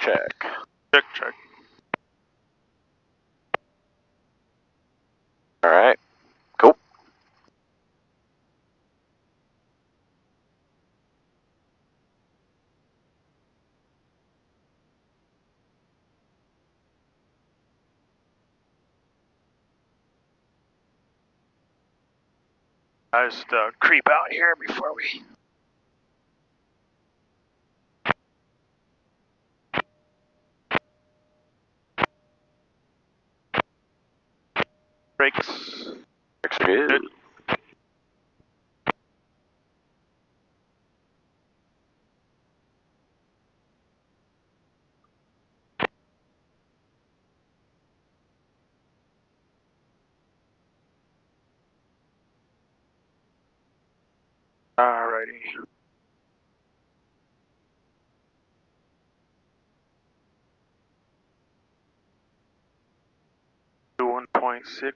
check. Check. Alright. Cool. I just creep out here before we. Brakes. Brakes are good. Alrighty. Do 1.6.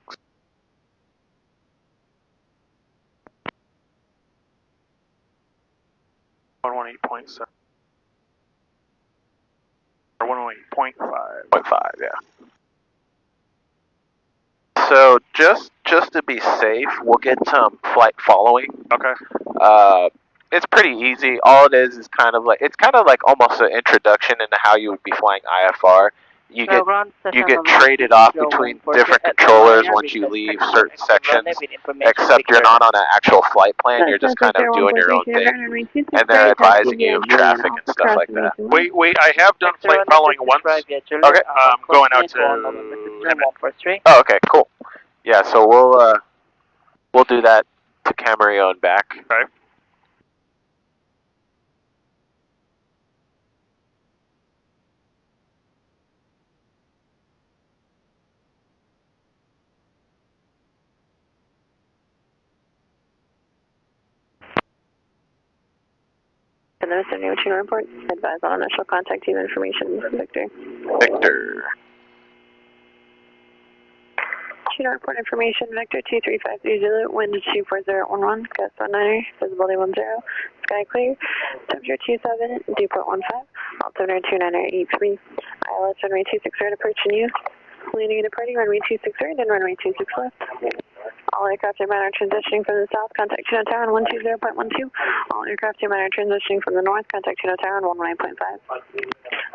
Or 118.7. Or 118.5. 0.5, yeah. So just to be safe, we'll get some flight following. Okay. It's pretty easy. All it is kind of like almost an introduction into how you would be flying IFR. You get traded off between different controllers once you leave certain sections, except you're not on an actual flight plan. You're just kind of doing your own thing, and they're advising you of traffic and stuff like that. Wait, I have done flight following once. Okay. I'm going out to. Oh, okay, cool. Yeah, so we'll do that to Camarillo and back. Okay. Hello, sir. New Chino report. Advise on initial contact team information. Victor. Victor. Chino report information. Victor 23530 Zulu. Wind 24011. Gust 19. Visibility 10. Sky clear. Temperature 27. Dew point 15. Altimeter 2983. ILS runway 26 right approaching you. Landing and departing runway 26 right and runway 26 left. All aircraft are matter transitioning from the south, contact Chino Tower on 120.12. All aircraft are matter transitioning from the north, contact Chino Tower on 19.5.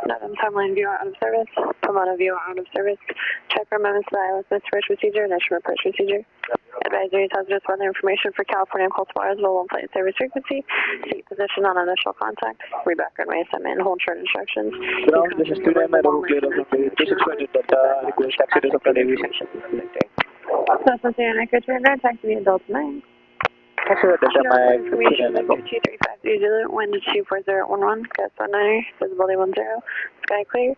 Novum timeline viewer out of service. Pomona viewer out of service. Check for moments to the ILS approach procedure, initial approach procedure. Advisory hazardous weather information for California and Colorado as well, flight service frequency. Seat position on initial contact. Reback runway assignment and hold short instructions. Ground, this is Chino, clear of runway 26 Delta, request taxi to Delta Aviation. Southwest Air turn ground, taxi via Delta 9. Taxi to Delta Mike, Information, Victor 23530 Zulu, wind 24011, gust 19, visibility 10, sky clear,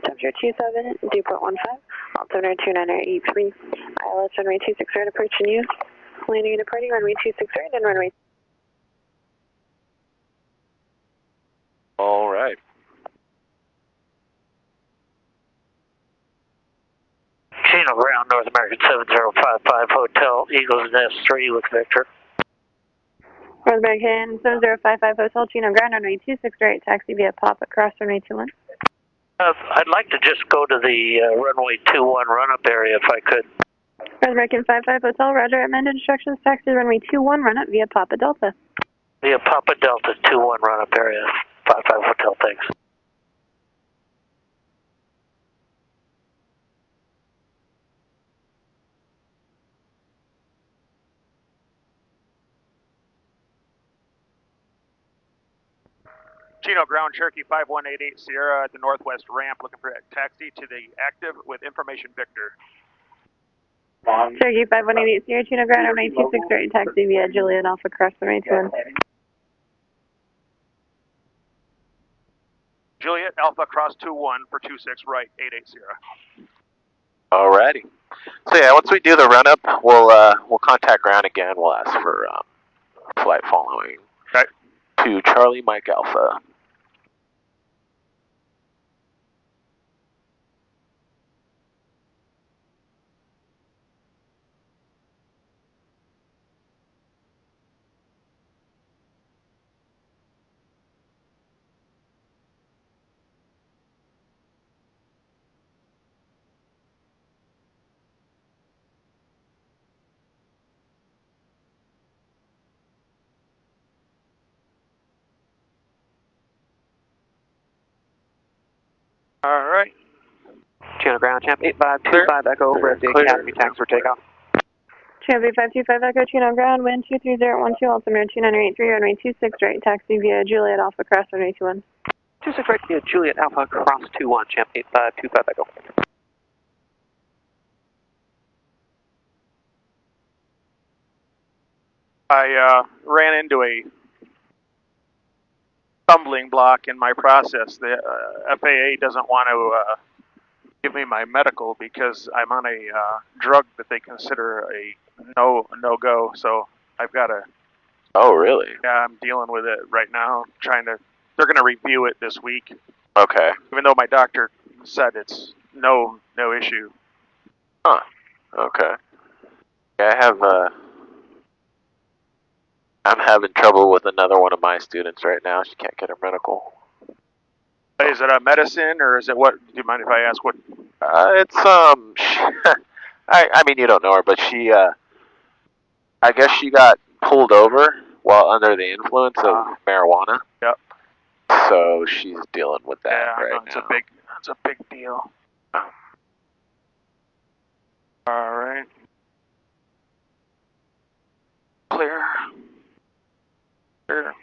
temperature 27, dew point 15, altimeter 2983, ILS runway 26 right approaching you, landing and departing runway 26 right and runway. All right. Chino ground, North American 7055 Hotel, Eagles Nest 3 with Victor. North American 7055 Hotel, Chino ground, runway 26 right, taxi via Pop across runway 21. I'd like to just go to the runway 21 run-up area if I could. North American 55 Hotel, roger, amended instructions, taxi runway 21 run-up via Papa Delta. Via Papa Delta 21 run-up area, 55 Hotel, thanks. Chino ground, Cherokee 5188 Sierra at the northwest ramp, looking for a taxi to the active with information Victor. Cherokee 5188 Sierra, Chino ground, runway 26 right, taxi via Juliet Alpha across runway 21. Juliet Alpha cross 21 for 26 right, 88 Sierra. Alrighty. So yeah, once we do the run up, we'll contact ground again. We'll ask for flight following. Okay. To Charlie Mike Alpha. Chino ground, champ 8525 Echo over at the Academy, tax for takeoff. Champ 8525 Echo, Chino ground, wind 23012, altimeter 2983, runway 26 right, taxi via Juliet Alpha, cross runway 21. 26 right via Juliet Alpha, cross 21, champ 8525 Echo. I ran into a stumbling block in my process. The FAA doesn't want to give me my medical because I'm on a drug that they consider a no-go. So I've got to. Oh, really? Yeah, I'm dealing with it right now. They're going to review it this week. Okay. Even though my doctor said it's no issue. Huh. Okay. Yeah, I'm having trouble with another one of my students right now. She can't get her medical. Is it a medicine or is it what? Do you mind if I ask what? It's I mean you don't know her, but she I guess she got pulled over while under the influence of marijuana. Yep. So she's dealing with that right it's now. It's a big deal. All right. Clear. Clear.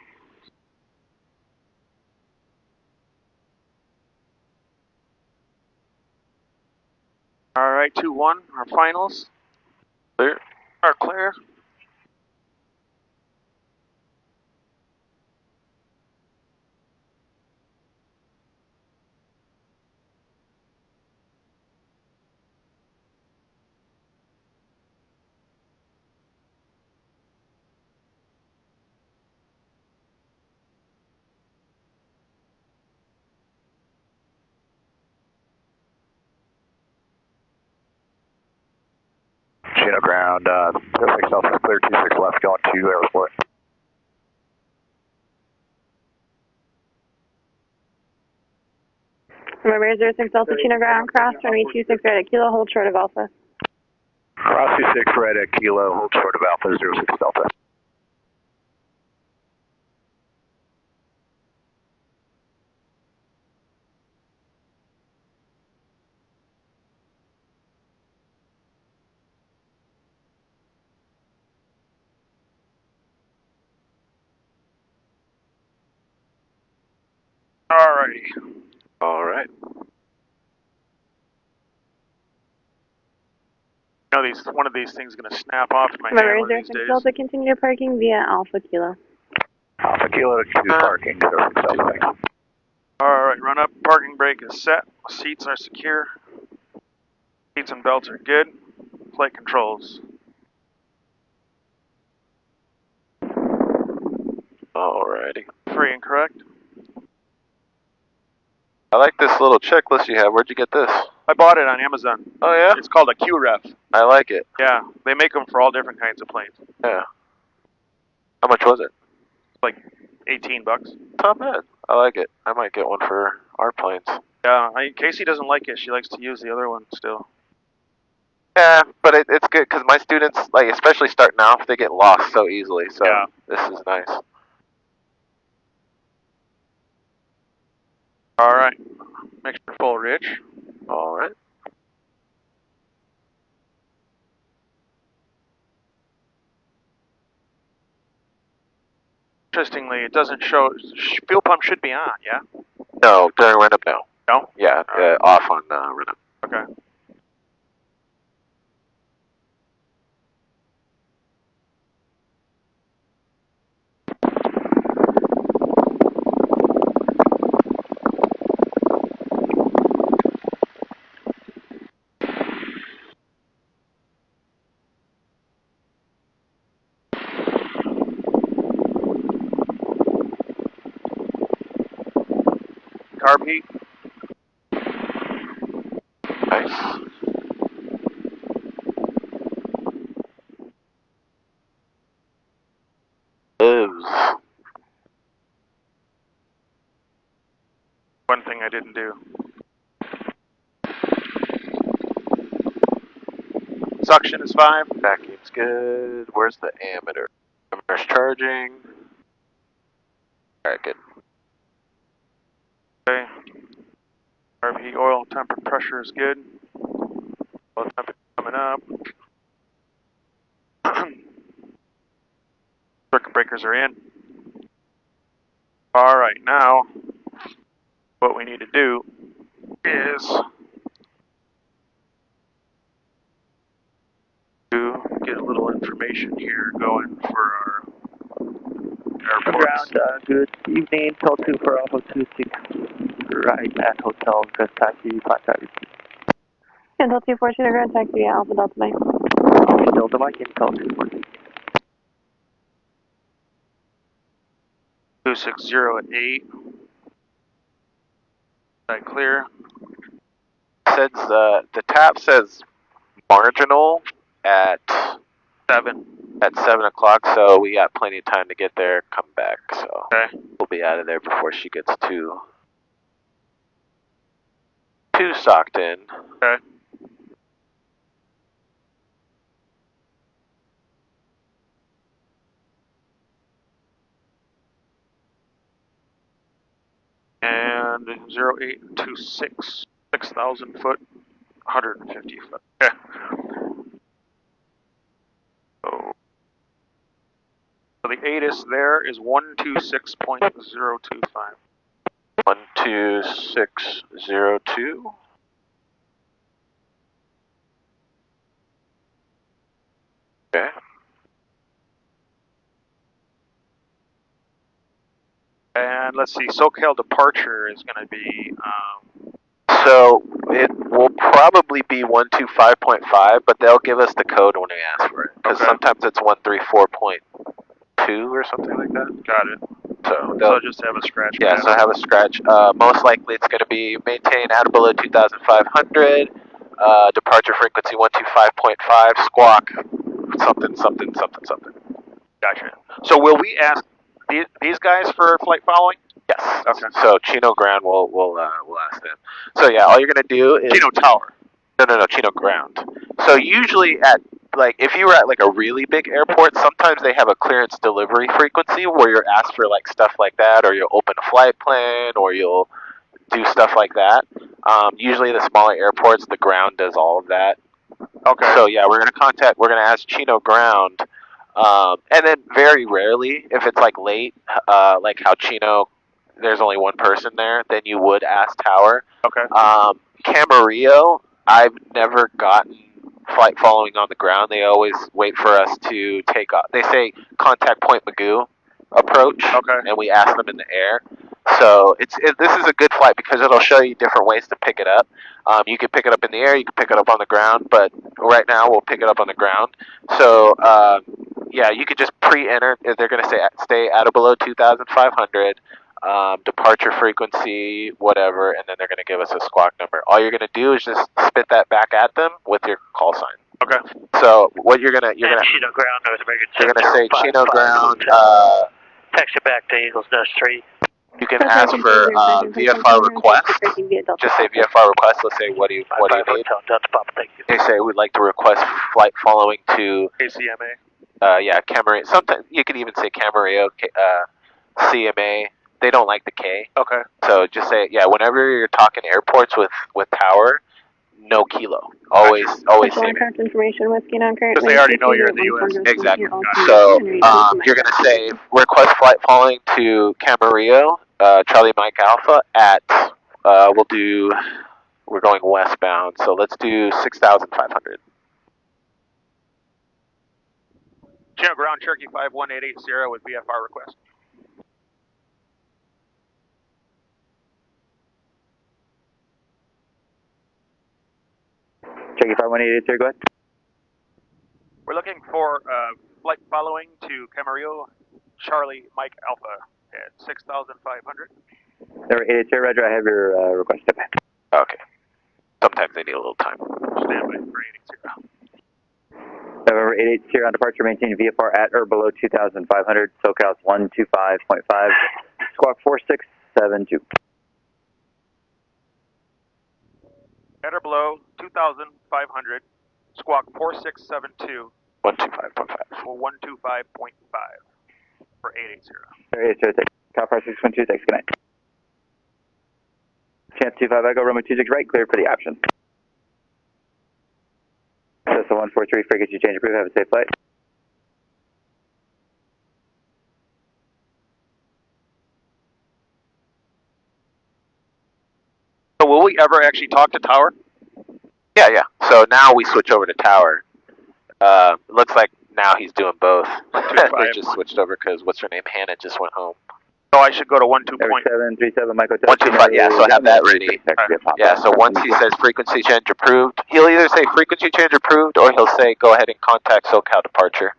All right, 2-1, our finals. Clear. Are clear. Chino ground, 06 Alpha clear, 26 left, going to airport. Remember 06 Alpha, Chino ground, cross runway 26 right at Kilo, hold short of Alpha. Cross 26 right at Kilo, hold short of Alpha, 06 Delta. Alrighty. All right. You know, one of these things is going to snap off my hand one of these days. Delta, continue parking via Alpha Kilo. Alpha Kilo to parking, 06 Delta. Alright, run up. Parking brake is set. Seats are secure. Seats and belts are good. Flight controls. Alrighty. Free and correct. I like this little checklist you have. Where'd you get this? I bought it on Amazon. Oh yeah? It's called a QREF. I like it. Yeah, they make them for all different kinds of planes. Yeah. How much was it? Like $18. Not bad. I like it. I might get one for our planes. Yeah, Casey doesn't like it. She likes to use the other one still. Yeah, but it's good because my students, like especially starting off, they get lost so easily. So Yeah. This is nice. Alright. Mixture full rich. All right. Interestingly, it doesn't show. Fuel pump should be on, yeah? No, during run up, no. No? Yeah, off on run up. Okay. Carb heat. Nice. Lives. One thing I didn't do. Suction is 5. Vacuum's good. Where's the ammeter? Ammeter's charging. Alright, good. Okay. RV oil temper pressure is good. Oil temperature coming up. Circuit breakers are in. Alright, now what we need to do is to get a little information here going for our airports. Ground, good evening, Hotel 2 for Alpha 26, right at Hotel, good taxi, contact. Intel 242 ground taxi Alpha Delta Mike. Alpha Delta Mike, Intel 242. 260 at 8. Is that clear? Says the tap says marginal at 7. at 7 o'clock, so we got plenty of time to get there, come back. So Okay. we'll be out of there before she gets too socked in. Okay. And 0826, 6,000 foot, 150 foot. Okay. So the ATIS there is 126.025. 12602. Okay. And let's see, SoCal departure is going to be, So it will probably be 125.5, but they'll give us the code when they ask for it. Because Okay. sometimes it's 134.2 or something like that. got it. So So just have a scratch. yeah, pad. so have a scratch. Most likely it's going to be maintain at or below 2,500. Departure frequency 125.5. Squawk something. Gotcha. So will we ask these guys for flight following? Yes. Okay. So Chino ground, we'll ask them. So yeah, all you're gonna do is Chino tower. No, Chino ground. So usually at like if you were at like a really big airport, sometimes they have a clearance delivery frequency where you're asked for like stuff like that, or you'll open a flight plan, or you'll do stuff like that. Usually the smaller airports, the ground does all of that. Okay. So yeah, we're gonna ask Chino ground, and then very rarely, if it's like late, like how Chino, there's only one person there, then you would ask tower. Okay. Camarillo, I've never gotten flight following on the ground. They always wait for us to take off. They say contact Point Magoo approach, Okay. and we ask them in the air. So this is a good flight because it'll show you different ways to pick it up. You can pick it up in the air, you can pick it up on the ground, but right now we'll pick it up on the ground. So yeah, you could just pre-enter. They're going to say stay at or below 2,500. Departure frequency, whatever, and then they're going to give us a squawk number. All you're going to do is just spit that back at them with your call sign. Okay. So what you're gonna Chino ground, North American you're gonna say Chino ground. Taxi back to Eagles Nest 3. You can ask for VFR request. Just say VFR request. Let's say what do you need? Thank you. They say we'd like to request flight following to ACMA. yeah, Camarillo. Sometimes you can even say Camarillo, CMA. They don't like the K. Okay. So just say yeah. Whenever you're talking airports with tower, no kilo. Always CMA. Aircraft information, whiskey non-current. Because they already know you're in the U.S. Exactly. So you're gonna say request flight following to Camarillo, Charlie Mike Alpha at we're going westbound, so let's do 6,500. Chino ground, Cherokee 51880 with VFR request. Cherokee 51880, go ahead. We're looking for flight following to Camarillo, Charlie Mike Alpha at 6,500. Number 880, Roger, I have your request. Step back. Okay. Sometimes they need a little time. Standby for 880. November 880 on departure, maintain VFR at or below 2,500, SoCal's 125.5, squawk 4672. At or below 2,500, squawk 4672. 125.5. Or 125.5 for 880. 880, Cal 612, thanks, good night. Champ 25 Echo, Romeo 26 right, cleared for the option. Cessna 143, frequency change approved, have a safe flight. So will we ever actually talk to Tower? Yeah. So now we switch over to Tower. Looks like now he's doing both. They just switched over because what's her name? Hannah just went home. So I should go to 12.737 Mike Hotel. 125, yeah, so have that ready. Yeah, so once he says frequency change approved, he'll either say frequency change approved or he'll say go ahead and contact SoCal departure.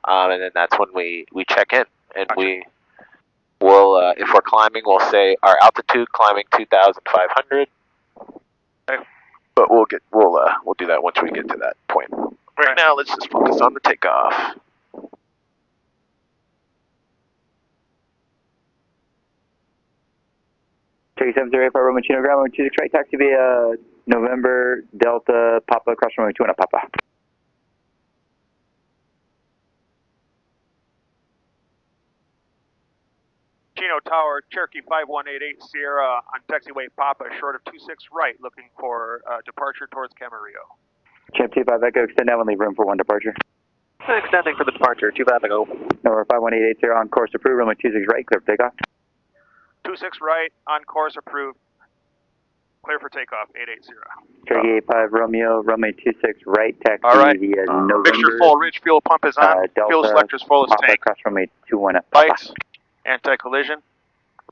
And then that's when we check in. And we'll if we're climbing, we'll say our altitude climbing 2,500. Okay. But we'll do that once we get to that point. Right now, let's just focus on the takeoff. Cherokee 708 Romeo Chino ground, Romeo 26 right, taxi via November Delta Papa, cross Romeo 21 Papa. Chino Tower, Cherokee 5188 Sierra on taxiway Papa, short of 26 right, looking for departure towards Camarillo. Champ 25 Echo, extend now and leave room for one departure. Extending for the departure, 25 Echo. Number 51880 Sierra on course approved, Romeo 26 right, clear for takeoff. 26 right, on course approved, clear for takeoff, 880. Cherokee 85 Romeo, Romeo 26 right, taxi via November. Mixture full, rich fuel pump is on, fuel selector's full as Papa, tank. cross Romeo 21 Papa. Lights, anti-collision,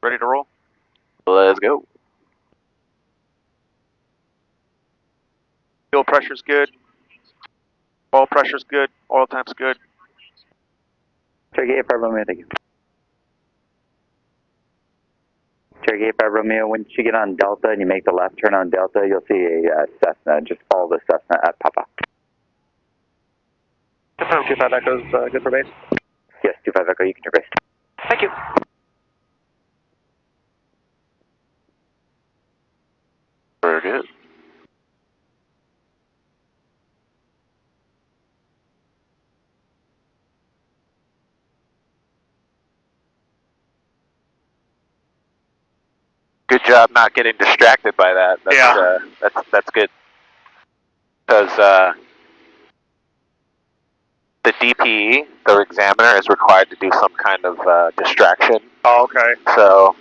ready to roll. Let's go. Fuel pressure's good, oil pressure's good, oil temp's good. Cherokee 85 Romeo, thank you. Cherokee 85 Romeo, once you get on Delta and you make the left turn on Delta, you'll see a Cessna. Just follow the Cessna at Papa. Confirm 25 Echo's good for base? Yes, 25 Echo, you can turn base. Thank you. Very good. Good job not getting distracted by that. That's good. Because the DPE, the examiner, is required to do some kind of distraction. Oh, okay. So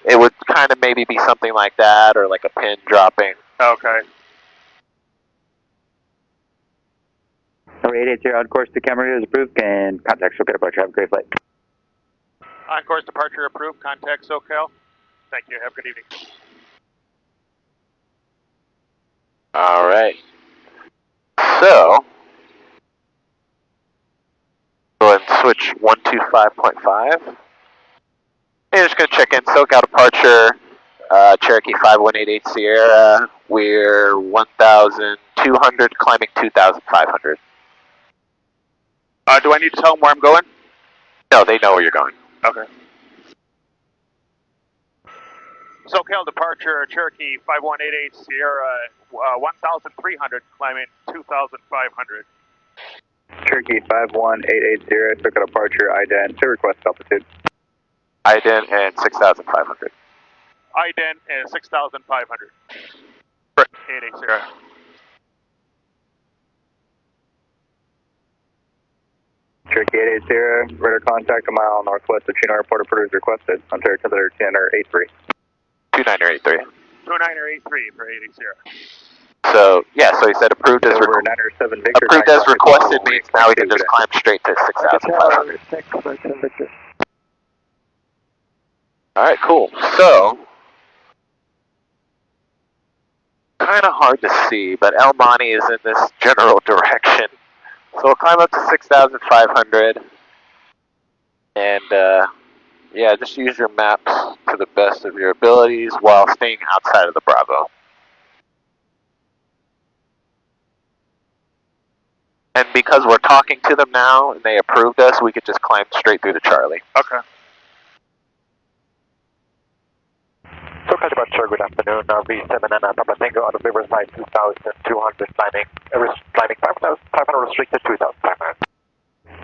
it would kind of maybe be something like that, or like a pin dropping. Okay. Number 880 on course to Camarillo is approved, and contact SoCal departure. Have a great flight. On course departure approved, contact SoCal. Thank you, have a good evening. All right. So go ahead and switch 125.5. You're just going to check in SoCal departure, Cherokee 5188 Sierra. We're 1,200, climbing 2,500. Do I need to tell them where I'm going? No, they know where you're going. Okay. SoCal departure, Cherokee 5188 Sierra, 1,300, climbing 2,500. Cherokee 51880 Sierra, SoCal departure, IDEN, to request altitude. IDEN and 6,500. IDEN is 6,500. 880. Cherokee 880 Sierra, radar contact a mile northwest of Chino Airport, approved as requested. Ontario altimeter 283. 2983. 2983 for 880. So yeah, so he said approved as Over 907 Victor. approved as requested means now we can just climb straight to 6,500. All right, cool. So kind of hard to see, but El Monte is in this general direction. So we'll climb up to 6,500, and yeah, just use your maps to the best of your abilities while staying outside of the Bravo. And because we're talking to them now and they approved us, we could just climb straight through to Charlie. Okay. SoCal departure, good afternoon. V7 and Papa Tango out of Riverside 2,200, climbing 500 restricted 2,500.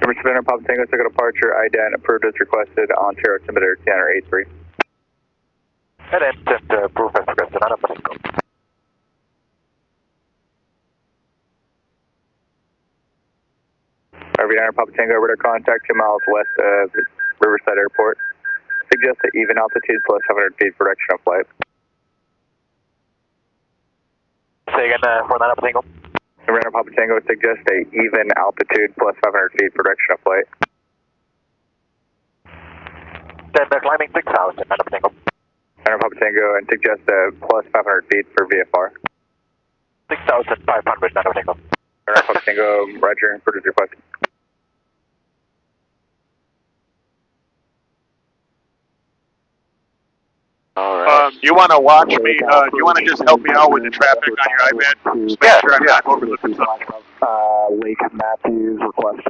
Riverside Papa Tango, SoCal departure, IDEN, approved as requested, Ontario altimeter 283. And then proof as requested, Nana Papa Tango. RV9 Papa Tango, radar contact 2 miles west of Riverside Airport. Suggest an even altitude plus 700 feet for direction of flight. Say again for Nana Papa Tango. RV9 Papa Tango, suggest a even altitude plus 500 feet for direction of flight. Then climbing 6,000, Nana Papa Tango. RV9 Papa Tango, and suggest a plus 500 feet for VFR. 6,500, Nana Papa Tango. RV9 Papa Tango, roger, produce request. Alright. You want to watch me? You want to just help me out with the traffic on your iPad? Just make sure I'm not overlooking something. Lake Matthews request.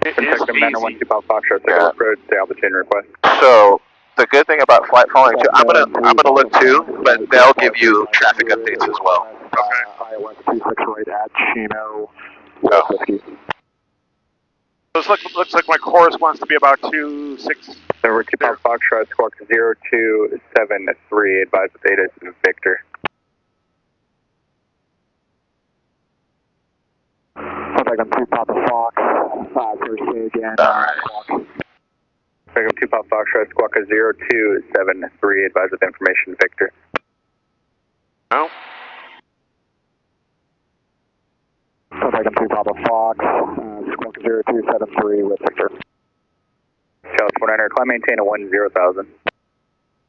It is Detective Manor easy. 1 Foxtrot, Second approach, the altitude request. So the good thing about flight following too, I'm gonna look too, but they'll give you traffic updates as well. Okay. iOS 26 right at Chino. Oh. This looks like my course wants to be about 2-6. Number 2 Papa Foxtrot, squawk 0273, advise with Theta Victor. Contact on 2 Papa Fox, first stage and Alright. Second 2 Papa Foxtrot, squawk 0273, advise with information Victor. No? Contact on 2 Papa Fox, squawk 0273 with Victor. Dallas 49er, climb maintain a 10,000.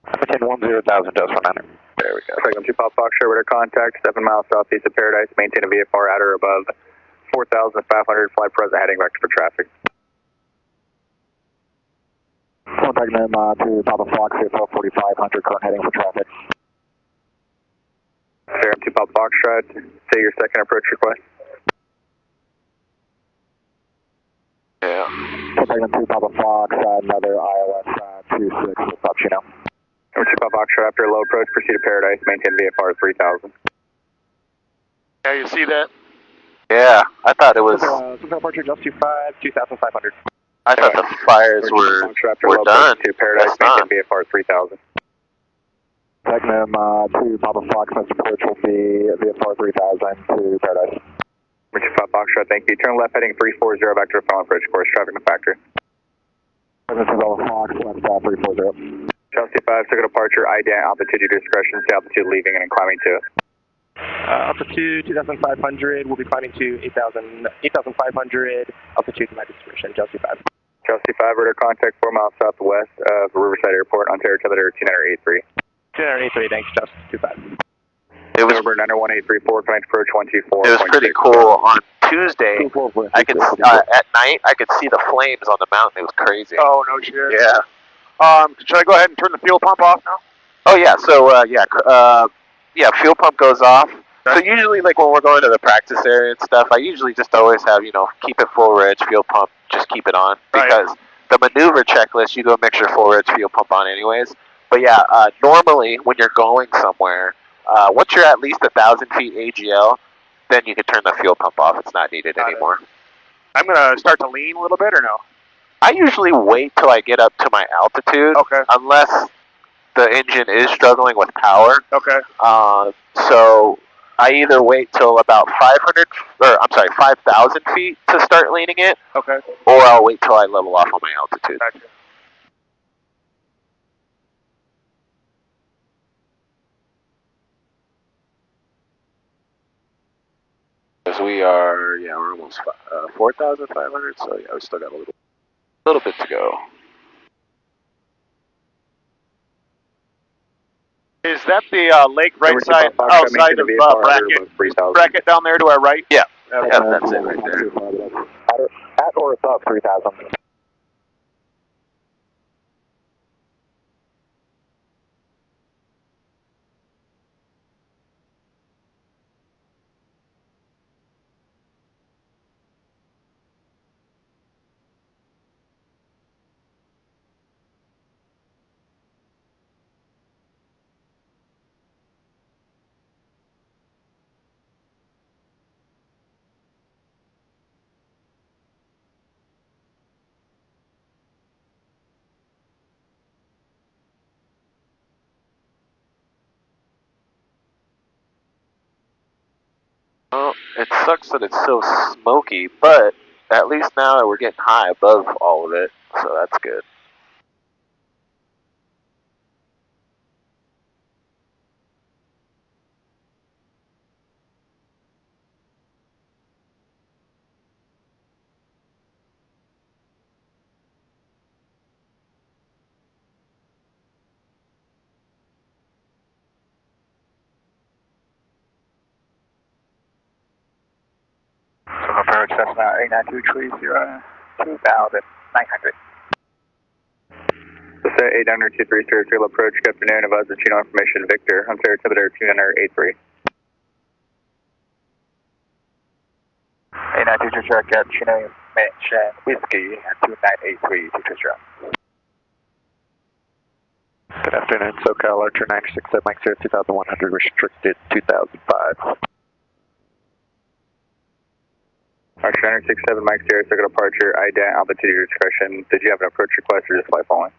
Maintain 10,000, Dallas 49er. There we go. Second 2 Papa Foxtrot, radar contact, 7 miles southeast of Paradise, maintain a VFR at or above 4,500, fly present heading vector for traffic. Contact them to Papa Fox, VFR 4,500, current heading for traffic. Second 2 Papa Foxtrot, say your second approach request. Yeah. Contact them to Papa Fox, another iOS 26 with Chino. Number 2 Papa Foxtrot, after a low approach, proceed to Paradise, maintain VFR 3,000. Yeah, you see that? Yeah, I thought it was. Departure just 25, 2,500. I thought the fires were done. To Paradise, maintain VFR 3,000. Technam to Papa Fox, next approach will be VFR 3,000 to Paradise. Number 2 Papa Foxtrot, thank you. Turn left heading 340 vector final approach course, traffic in the factory. Technam to Papa Fox, left 340. Chelsea 5, took a departure, IDA, altitude your discretion, stay altitude leaving and then climbing to it. Altitude 2,500, we'll be climbing to 8,500, altitude to my discretion, Chelsea 5. Chelsea 5, radar contact 4 miles southwest of Riverside Airport, Ontario, Tether 2983. 283, thanks, Chelsea 25. It was. Number 91834, connect approach 124. It was pretty cool. On Tuesday, I could at night I could see the flames on the mountain. It was crazy. Oh, no shit. Yeah. Should I go ahead and turn the fuel pump off now? Oh yeah. So yeah, fuel pump goes off. So usually, like when we're going to the practice area and stuff, I usually just always have keep it full reg, fuel pump, just keep it on because the maneuver checklist you go make sure full reg, fuel pump on anyways. But yeah, normally when you're going somewhere, once you're at least 1,000 feet AGL, then you can turn the fuel pump off. It's not needed anymore. I'm gonna start to lean a little bit, or no? I usually wait till I get up to my altitude, unless the engine is struggling with power. Okay. So I either wait till about 5,000 feet to start leaning it. Okay. Or I'll wait till I level off on my altitude. Gotcha. Because we're almost 4,500, so yeah, we still got a little bit to go. Is that the lake right side outside of bracket down there to our right? Yeah, that's it right there. At or above 3,000. Well, it sucks that it's so smoky, but at least now we're getting high above all of it, so that's good. So approach Cessna 89230, 2,900. Cessna 800-230, field approach, good afternoon, advise the Chino information, Victor, on Sarah Altimeter 283. 892 Cherokee at Chino mention whiskey 2983 Teacher. Good afternoon, SoCal Archer 967 Mike 0 2100 restricted 2005. Archer 967 Mike 0 circle departure, IDENT, altitude your discretion. Did you have an approach request or just fly following?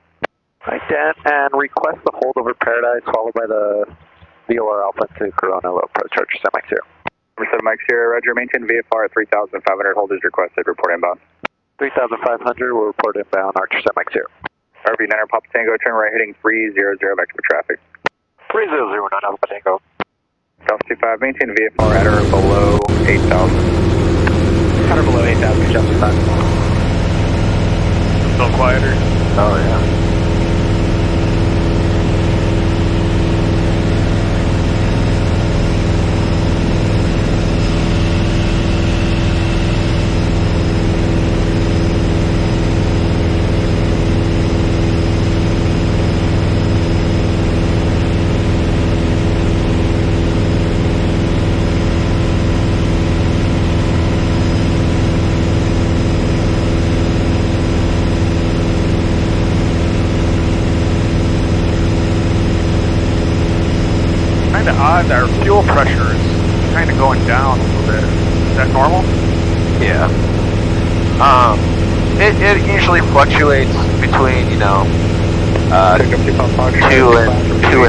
IDENT and request the holdover Paradise followed by the VOR Alpha to Corona low approach Archer 7 Mike 0. Number 7 Mike 0, Roger, maintain VFR at 3,500, hold is requested, report inbound. 3,500 will report inbound Archer 7 Mike 0. RV 9 Papa Tango, turn right heading 300 back to traffic. 3009 Alpha Tango. Delta 25, maintain VFR at or below 8,000. At or below 8,000, Delta 5. Still quieter. Oh yeah. Odd, our fuel pressure is kind of going down a little bit. Is that normal? Yeah. It usually fluctuates between, 2 and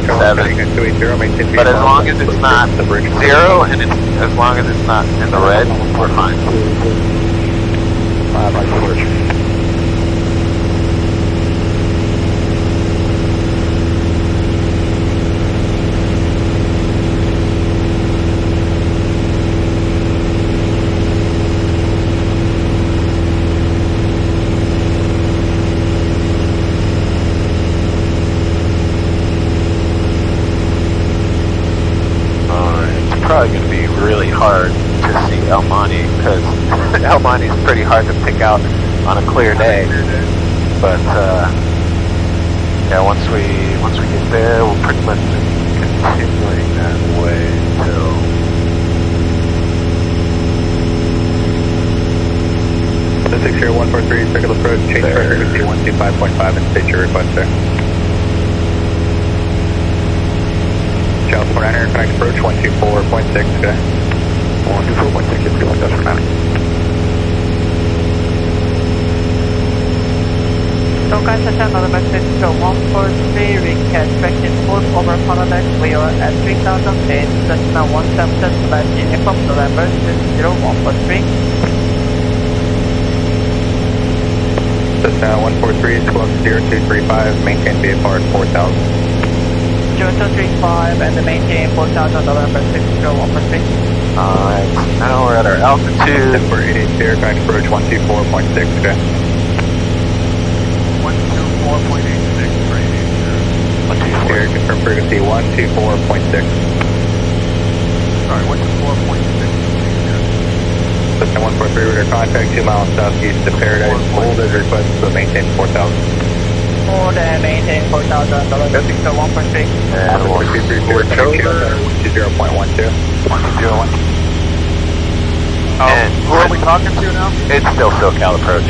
7. But as long as it's not 0 and as long as it's not in the red, we're fine. Probably going to be really hard to see El Monte because El Monte is pretty hard to pick out on a clear day. But yeah, once we get there, we'll pretty much just continuing that way till. The 60143 circle approach, change frequency 125.5 and state your request there. Charles 49er, connect approach 124.6, okay. 124.6, it's going Dutch for 9. SoCal Station November 143, we can expect port over Paradise. We are at 3,000 feet, Cessna 177 from November 143. Cessna 143, squawk 0235, maintain VFR at 4,000. 0235 and maintain 4,000 November 60143. Alright, now we're at our altitude. Number 880, connect approach 124.6, okay. 124.86 for 880. Here, confirm frequency 124.6. Sorry, 124.6. Cessna 143, radar contact 2 miles southeast of Paradise. Hold as requested, but maintain 4,000. Hold and maintain 4,000 November 60143. And we'll switch over. 20.12. 101. And who are we talking to now? It's still SoCal approach.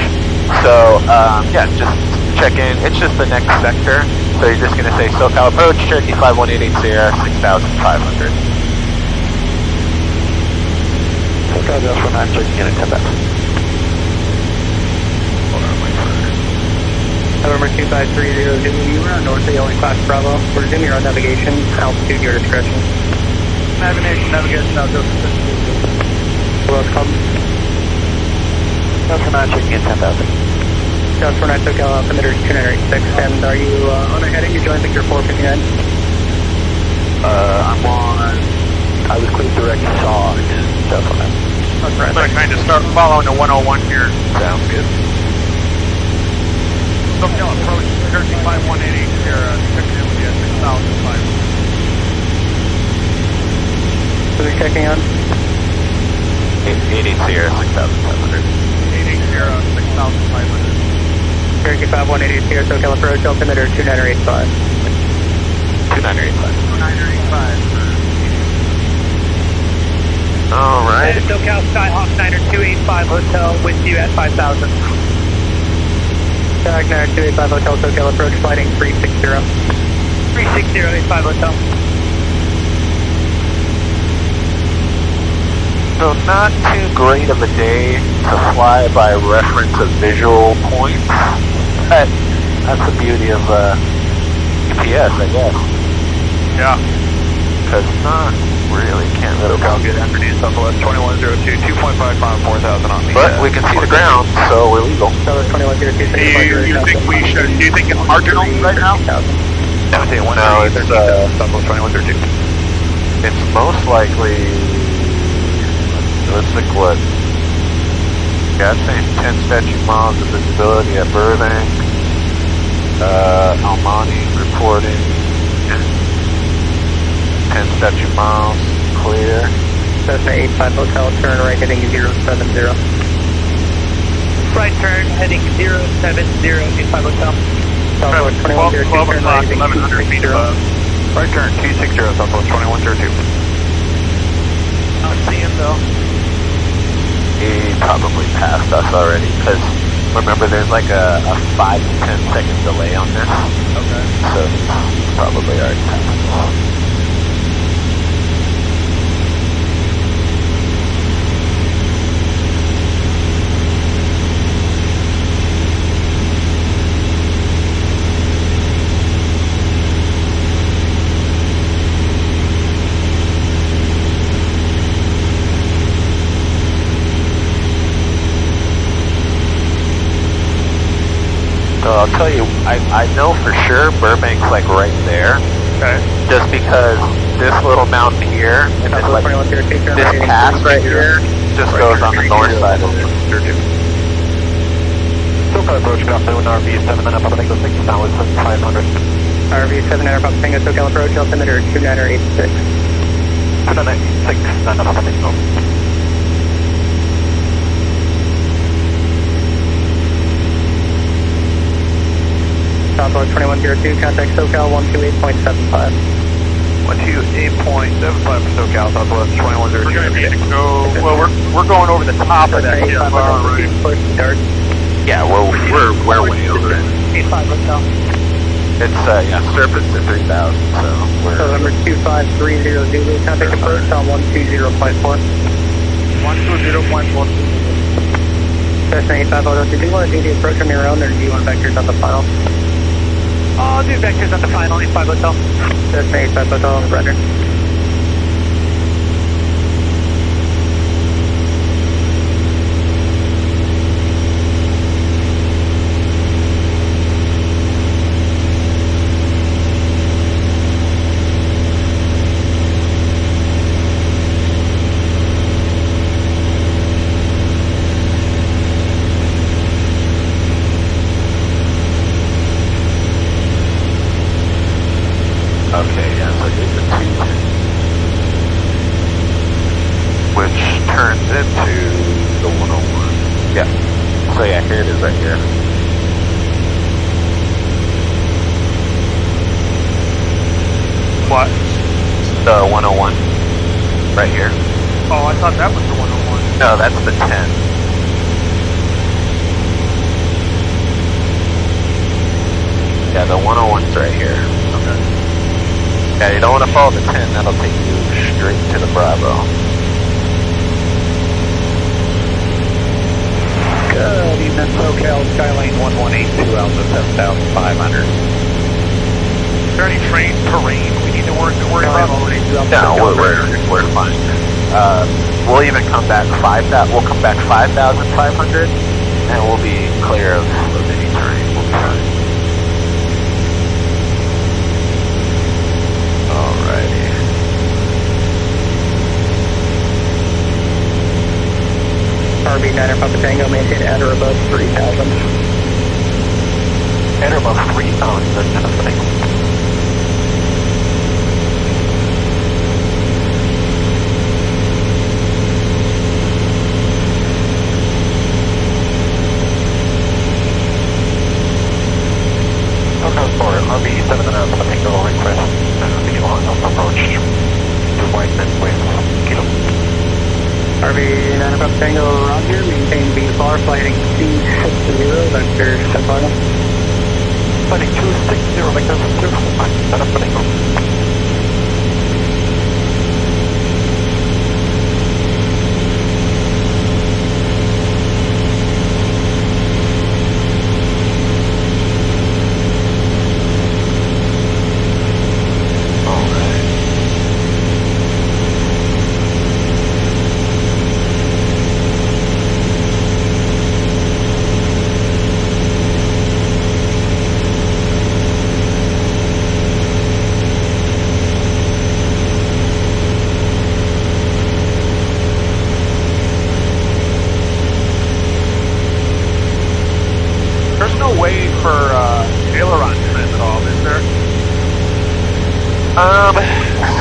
So, yeah, just check in. It's just the next sector. So you're just going to say SoCal approach, Cherokee 51880, 6,500. SoCal Dutch for 9, Cherokee in 10 back. November 2530, you are on North Ailing Class Bravo. Resume your own navigation, altitude your discretion. Navigation, altitude. West Club. Delta 9 checking in 10,000. Delta 9 SoCal altimeter 2986, and are you on a heading to join Victor 459? I'm on, I was clear direct south, Delta 9. I'm going to kind of start following the 101 here. Sounds good. SoCal approach, Cherokee 5188 here, checking in with you at 6,500. So they're checking on? 880 Sierra 6500. 880, 6,500. Cherokee 5188 here, SoCal approach, altimeter 2985. 2985. 2985. Alright. SoCal Skyhawk 90285 Hotel with you at 5,000. Skyhawk 90285 Hotel, SoCal approach, flighting 360. 36085 Hotel. So not too great of a day to fly by reference of visual points, but that's the beauty of GPS, I guess. Yeah. Because not really, can't really SoCal, good afternoon, Southwest 2102, 2.55, 4,000 on me. But we can see the ground, so we're legal. Southwest 2102, You think we should, do you think it's marginal right now? No, it's Southwest 2102. it's most likely, let's think what, yeah, I'd say 10 statute miles of visibility at Burbank, Almani reporting, 10 statute miles, clear. Cessna 85 Hotel, turn right heading 070. Right turn heading 070, 85 Hotel. Southwest 2102, 12 turn o'clock, right heading 1,100 feet 260. above. Right turn 260, Southwest 2102. Not seeing though. He probably passed us already, because remember there's like a 5 to 10 second delay on this, Okay. so he's probably already passed us. So I'll tell you, I know for sure Burbank's like right there. Okay. Just because this little mountain here, and then like this pass right here, just goes on the north side of it. SoCal approach, good afternoon, RV7 and Papa Tango 6, now it's 500. RV7 and Papa Tango, SoCal approach, altimeter 2986. 2986, and Papa Tango. Southwest 2102, contact SoCal 128.75. 128.75 for SoCal, Southwest 2102. We're going to need to go, well, we're going over the top of that hill. Right. Push start. Yeah, we're way over it. 85 Hotel. It's yeah, surface to 3,000, so we're. November 2530 Zulu, contact approach on 120.4. 120.4. Cessna 85 Hotel, did you want to do the approach on your own, or do you want vectors on the final? I'll do vectors on the final, 85 Hotel. Cessna 85 Hotel, render. Okay, yeah, so here's the 210. Which turns into the 101. Yeah. So yeah, here it is right here. What? The 101. Right here. Oh, I thought that was the 101. No, that's the 10. Yeah, the 101's right here. Okay. Yeah, you don't want to follow the 10, that'll take you straight to the Bravo. Good evening, SoCal, Skylane 1182, Alpha 7500. Is there any terrain we need to worry about? No, we're fine. we'll even come back we'll come back 5,500, and we'll be clear of any terrain. We'll be fine. Alrighty. RB9 Papa Tango, maintain at or above 3,000. At or above 3,000, nothing. RB7 and a Tango request the on approach to Whiteman with Kilo. RB9 Papa Tango, roger, maintain VFR, flighting 260, vector Separa. Flighting 260, vector Tango.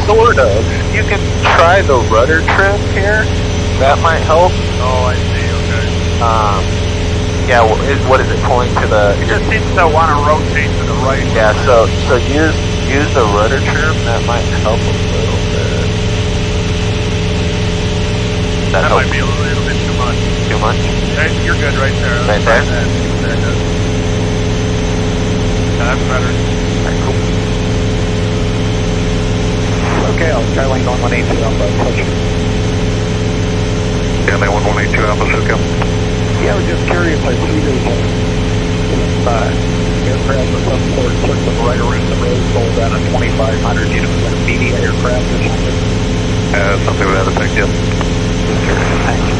Sort of. You can try the rudder trim here. That might help. Oh, I see. Okay. Yeah. What is it pulling to the? It just seems to want to rotate to the right. Yeah. So use the rudder trim. That might help a little bit. That might be a little bit too much. Too much? Hey, you're good right there. Right there? There it is. That's better. Alright, cool. Okay, I'll try lane 1182 Alpha, approach. Yeah, lane 1182 Alpha, SoCal. Yeah, I was just curious, I see there's aircraft of some sort circling right around the road, sold down at 2,500, you know, is that a media aircraft or something? Something with that effect, yes. Thanks.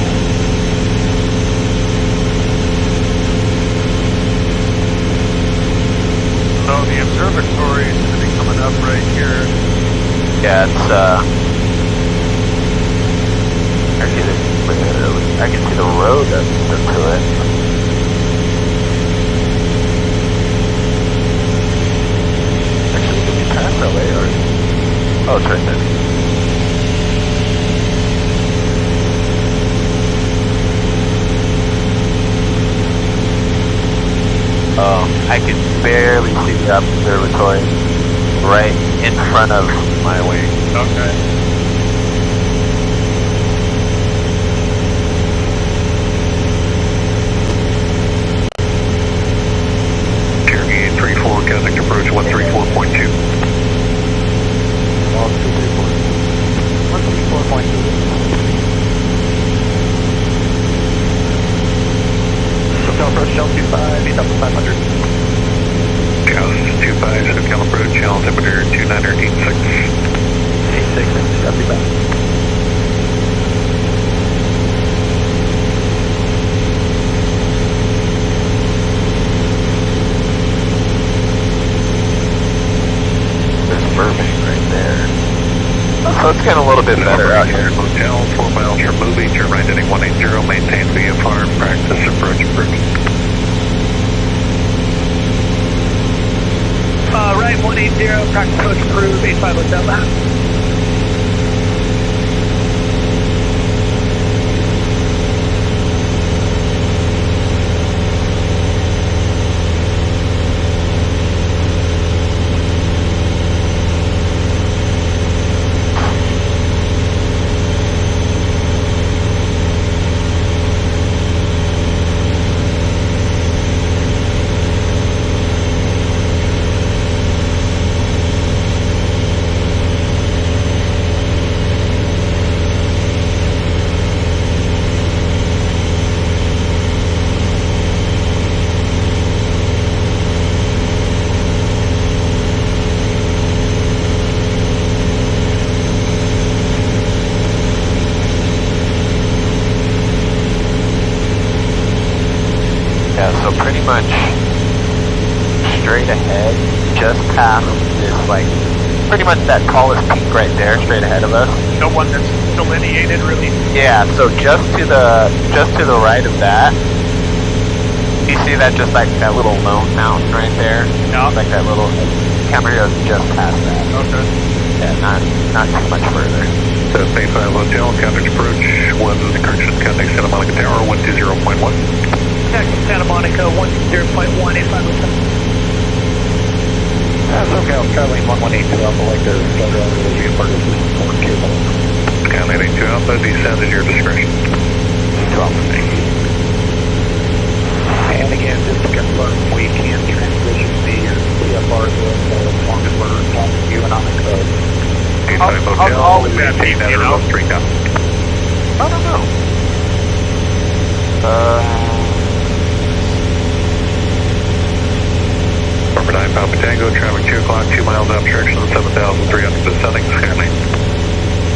So the observatory is going to be coming up right here. Yeah, it's I can see the road that's to it. Actually, did we pass LA or? Oh, it's right there. Oh, I can barely see the observatory right in front of my wing. Okay. Cherokee 834, contact approach 134.2. 134.2. SoCal approach, Shell 25, 8,500. Gauss 25, SoCal approach, altimeter 2986. 86, copy back. Burbank right there. So it's getting a little bit better out here. Hotel, 4 miles from movie, turn right heading 180, maintain VFR, practice approach approved. Right, 180, practice approach approved, 85 hotel map. pretty much straight ahead, just past this, like, pretty much that tallest peak right there, straight ahead of us. The one that's delineated, really? Yeah, so just to the right of that, you see that just like that little lone mountain right there? Yeah. Like that little, Camarillo's just past that. Okay. Yeah, not too much further. 785 Hotel, coverage approach, 1 correction, contact Santa Monica Tower, 120.1. Contact Santa Monica, 120.185. SoCal traveling 118 Alpha, like to start over the VFR support cable. Skyline 82 Alpha, descend at your discretion. 2 Alpha, thank you. And again, just to confirm, we can transition the VFR as long as we're talking to you and on the code. 85 Hotel, how is that, maintain that you know? or street down. I don't know. Number 9 Papa Tango, traffic 2 o'clock, 2 miles obstruction, 7,300 descending, Skyline.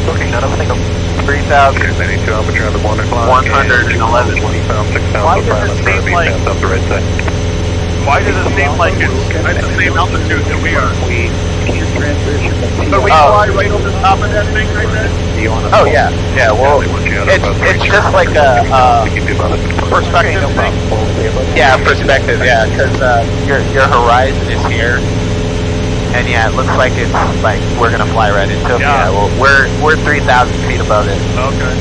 Sorry, none of them. 3,000. 92 Alpha, traffic 1 o'clock. 111. 20 pounds, 6,500. Why does it seem like- Up the right side. Why does it seem like it's at the same altitude that we are? We can transition the But we fly right over the top of that thing right there? Oh yeah, yeah. Well, it's just like a perspective thing. Yeah, perspective. Yeah, because your horizon is here, and yeah, it looks like it's like we're gonna fly right into it. Yeah. Yeah. Well, we're 3,000 feet above it. Okay.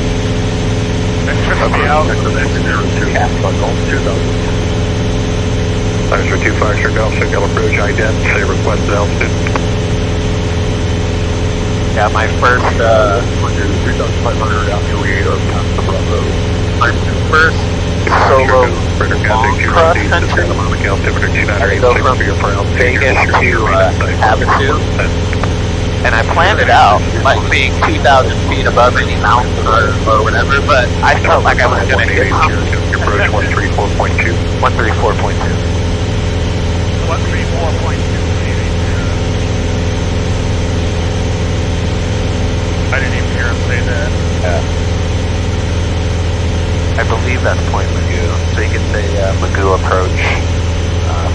That trips me out. Tires for 25 Sir Golf, Signal approach, ident, say requested altitude. Yeah, my first 3,500 after we are past the Bravo. my first solo long cross country. I go from Vegas to Havasu, and I planned it out like being 2,000 feet above any mountain or whatever, but I felt like I was gonna hit something. Approach 134.2. 134.2. 134.2. I didn't even hear him say that. Yeah. I believe that's Point Magoo. So you can say Magoo approach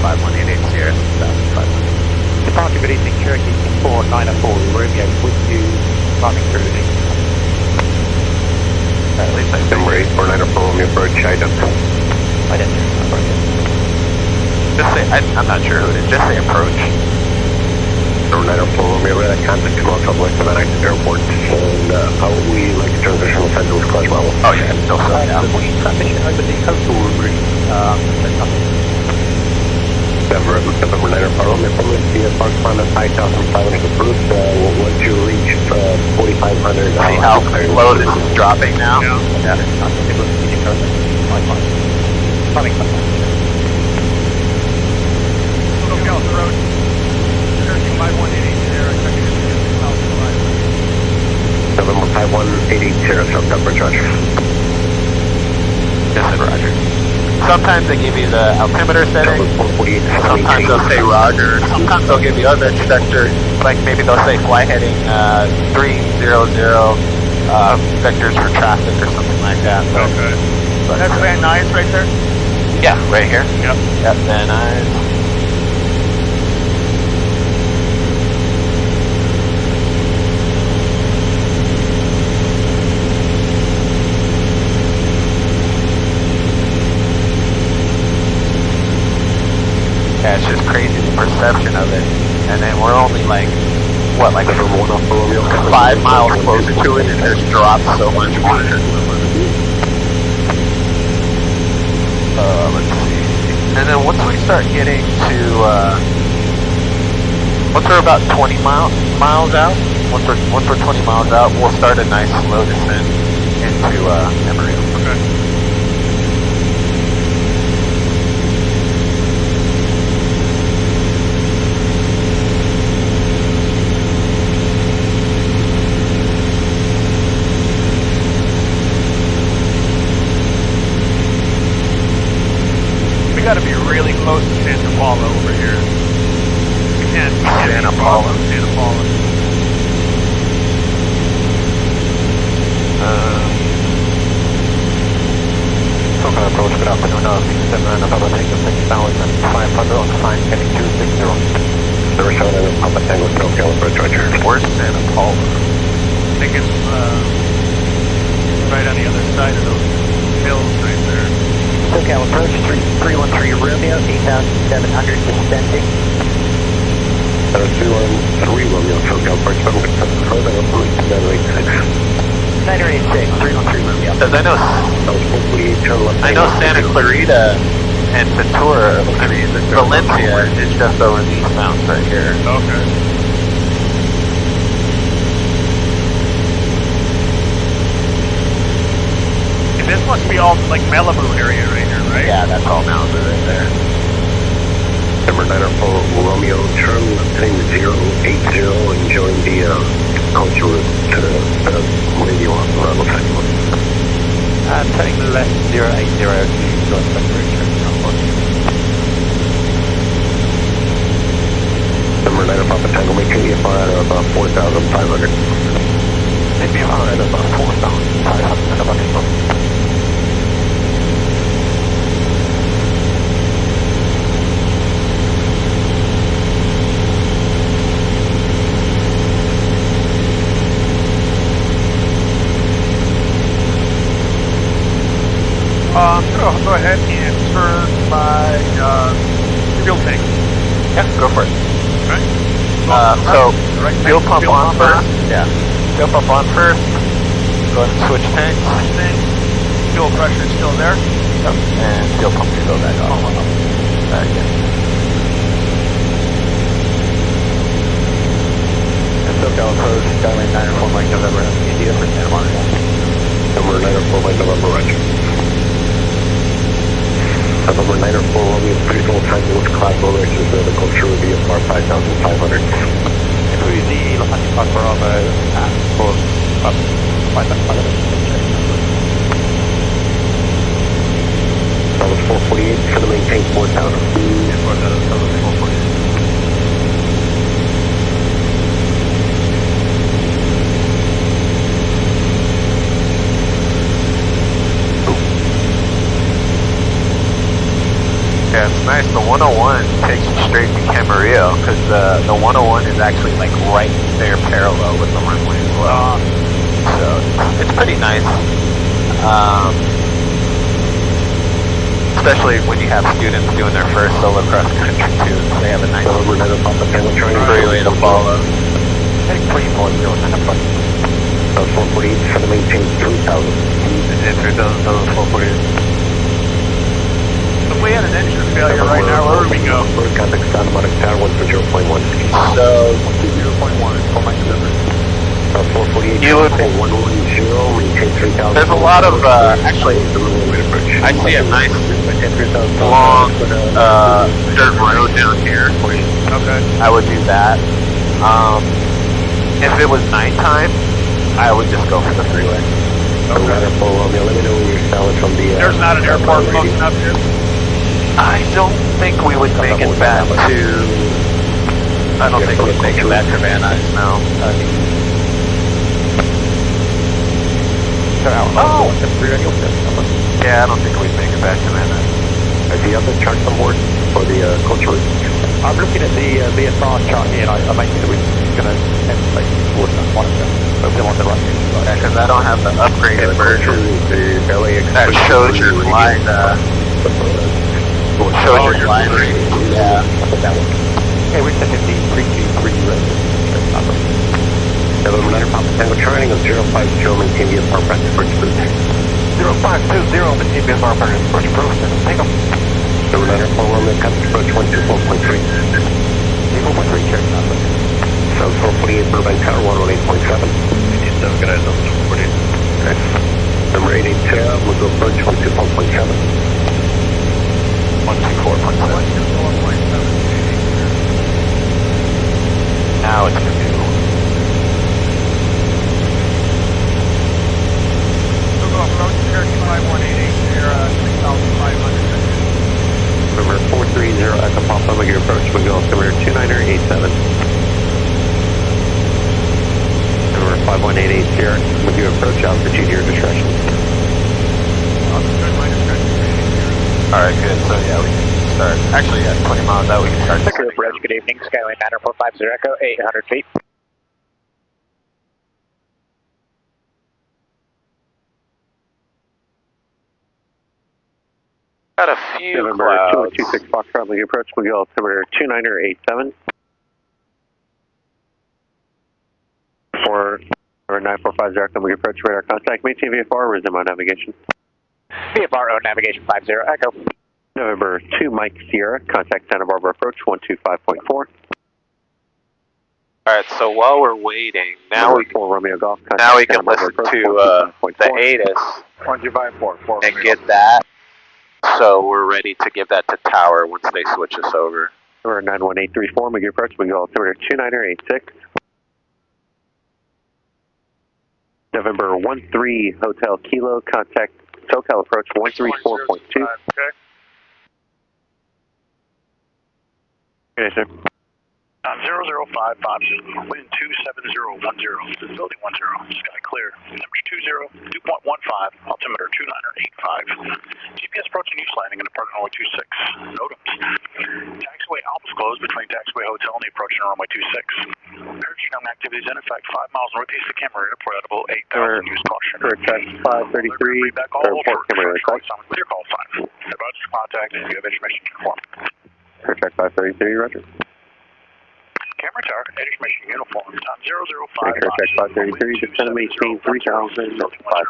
5188 Sierra 7500. Departure, good evening, Cherokee 4904, Romeo, with you, climbing through the... At least I think. Number 8494, Romeo approach, ident. Just say, I'm not sure who it is, just say approach. Number 904, Romeo, red, contact to Los Angeles, and then I airport. And how we like to transition Los Angeles class level. Oh yeah, still so, yeah. We transition over the coastal route, November 904, Romeo, from the park climb at 5,500 approved. Once you reach 4,500. See how low this is dropping now? Yeah. Look out the road. Cherokee 5188 Sierra, checking in South Carolina. November 5188, Sierra, South Coverage, Roger. Yes, sir, Roger. Sometimes they give you the altimeter setting. Sometimes they'll say Roger. Sometimes they'll give you other vector, like maybe they'll say fly heading 300 vectors for traffic or something like that. But, Okay. but, That's Van Nuys right there? yeah, right here. Yep. Yep, Van Nuys. Yeah, it's just crazy the perception of it. And then we're only like, what, like 5 miles closer to it, and it just drops so much more. Let's see. And then once we start getting to, once we're about 20 miles out, once we're 20 miles out, we'll start a nice slow descent into Camarillo. Okay. We gotta be really close to Santa Paula over here. We can't Santa Paula. Santa Paula. So SoCal approach, good afternoon, V7 and Papa Tango 6,500 on sign heading 260. Number 7 and Papa Tango SoCal approach, Roger. Where's Santa Paula? I think it's right on the other side of those hills right there. SoCal approach 313 Romeo, 8,700 descending. 313 Romeo, SoCal approach, I'm going to cut the further approach to 986, 313 Romeo. Because I know Santa Clarita and Ventura, I mean Valencia is just over these mountains right here. Okay. And this must be all like Malibu area right here, right? Yeah, that's all mountains right there. Number 904 Romeo, turn heading 080 and join the coach route to the radio on the level segment. Turning left 080 to join Secretary Number 9 Papa Tango, make VFR at about 4,500. Maybe VFR at about 4,500. Go ahead and turn my fuel tank. Yeah, go for it. Okay. So, fuel pump on first. Yeah. Fuel pump on first. Go ahead and switch tanks. Fuel pressure is still there. Yep. And fuel pump can go back on. Yeah. SoCal approach, Skylane 904 Mike November, India for Santa Monica. Number 904 Mike November, Roger. Number 904 Romeo, please hold time to look class low races vertical through VFR 5,500. Cruise Los Angeles Bravo at 5,500. That was 448 for the maintain 4,000. That was 448. Yeah, it's nice. The 101 takes you straight to Camarillo because the 101 is actually like right there parallel with the runway as well. So it's pretty nice. Especially when you have students doing their first solo cross country too. So they have a nice freeway to follow. Heading 340 and up. 448 for the maintain 3,000. And 3,000, 448. If we had an engine failure right now, where would we go? We're contact Santa Monica Tower 1 for 0.1. So 0.1 for my delivery. 448. You would. 110, maintain 3,000. There's a lot of actually. I see a nice long dirt road down here. Okay. I would do that. If it was nighttime, I would just go for the freeway. Okay. Let me know when you're selling from the. There's not an airport close enough here. I don't think we would make it back to. I don't think we'd make it back to Van Nuys. No. Oh. Yeah, I don't think we'd make it back to Van Nuys. Do you have the charts on board for the coach route? I'm looking at the VFR chart here, and I might think we're going to head like towards that one of them. Hopefully on the right. Yeah, because I don't have the upgraded version The LAX that shows your glide. Shows your glide rate. Yeah. That one. Okay, we're setting the 323 road. November 9 Papa Tango triangle 050 maintain VFR press approach boost. 0520 maintain VFR press approach boost. Take them. November 9 4 Romeo contact approach 124.3. 4.3 Cherokee number. South 448 Burbank Tower 118.7. So good as of 40. Number 882 we'll go approach 124.7. 124.7. Now it's new. So go approach Cherokee 5188 here, 3,500. Number 430 Echo Papa, make your approach, we'll go altimeter 2987. Number 5188 here, with your approach altitude, your discretion. Good, my discretion. Alright, good. So yeah, we can start. Actually, yeah, 20 miles out, we can start. Group Bridge, good evening. Skyway 9450 Echo, 800 feet. Got a few November clouds. 226 Foxtrot, we approach Miguel altimeter 2987. For 9450 Echo, we approach radar contact. Maintain VFR, resume on navigation. VFR, navigation 50 Echo. November 2 Mike Sierra, contact Santa Barbara approach 125.4. Alright, so while we're waiting, now we can Romeo Golf, now we can listen to the ATIS 125.4 and get that. So we're ready to give that to Tower once they switch us over. Or 91834, Miguel approach, Miguel altimeter 2986. November 13 Hotel Kilo, contact SoCal approach 134.2. Okay. Okay, sir. 00550, wind 27010, visibility 10, sky clear. Temperature 20, dew point 15, altimeter 2985. GPS approaching use landing in departure runway 26. NOTAMs. Taxiway Alps closed between Taxiway Hotel and the approach on runway 26. Hurricane activities in effect 5 miles northeast of Camarillo, portable 8,000, use caution. Correct, 533, report Camarillo, correct? Clear call 5. About to contact if you have information to inform. Correct, 533, roger. Camera tower, information uniform, time 005. Correct, 533, descend and maintain 3000, Sky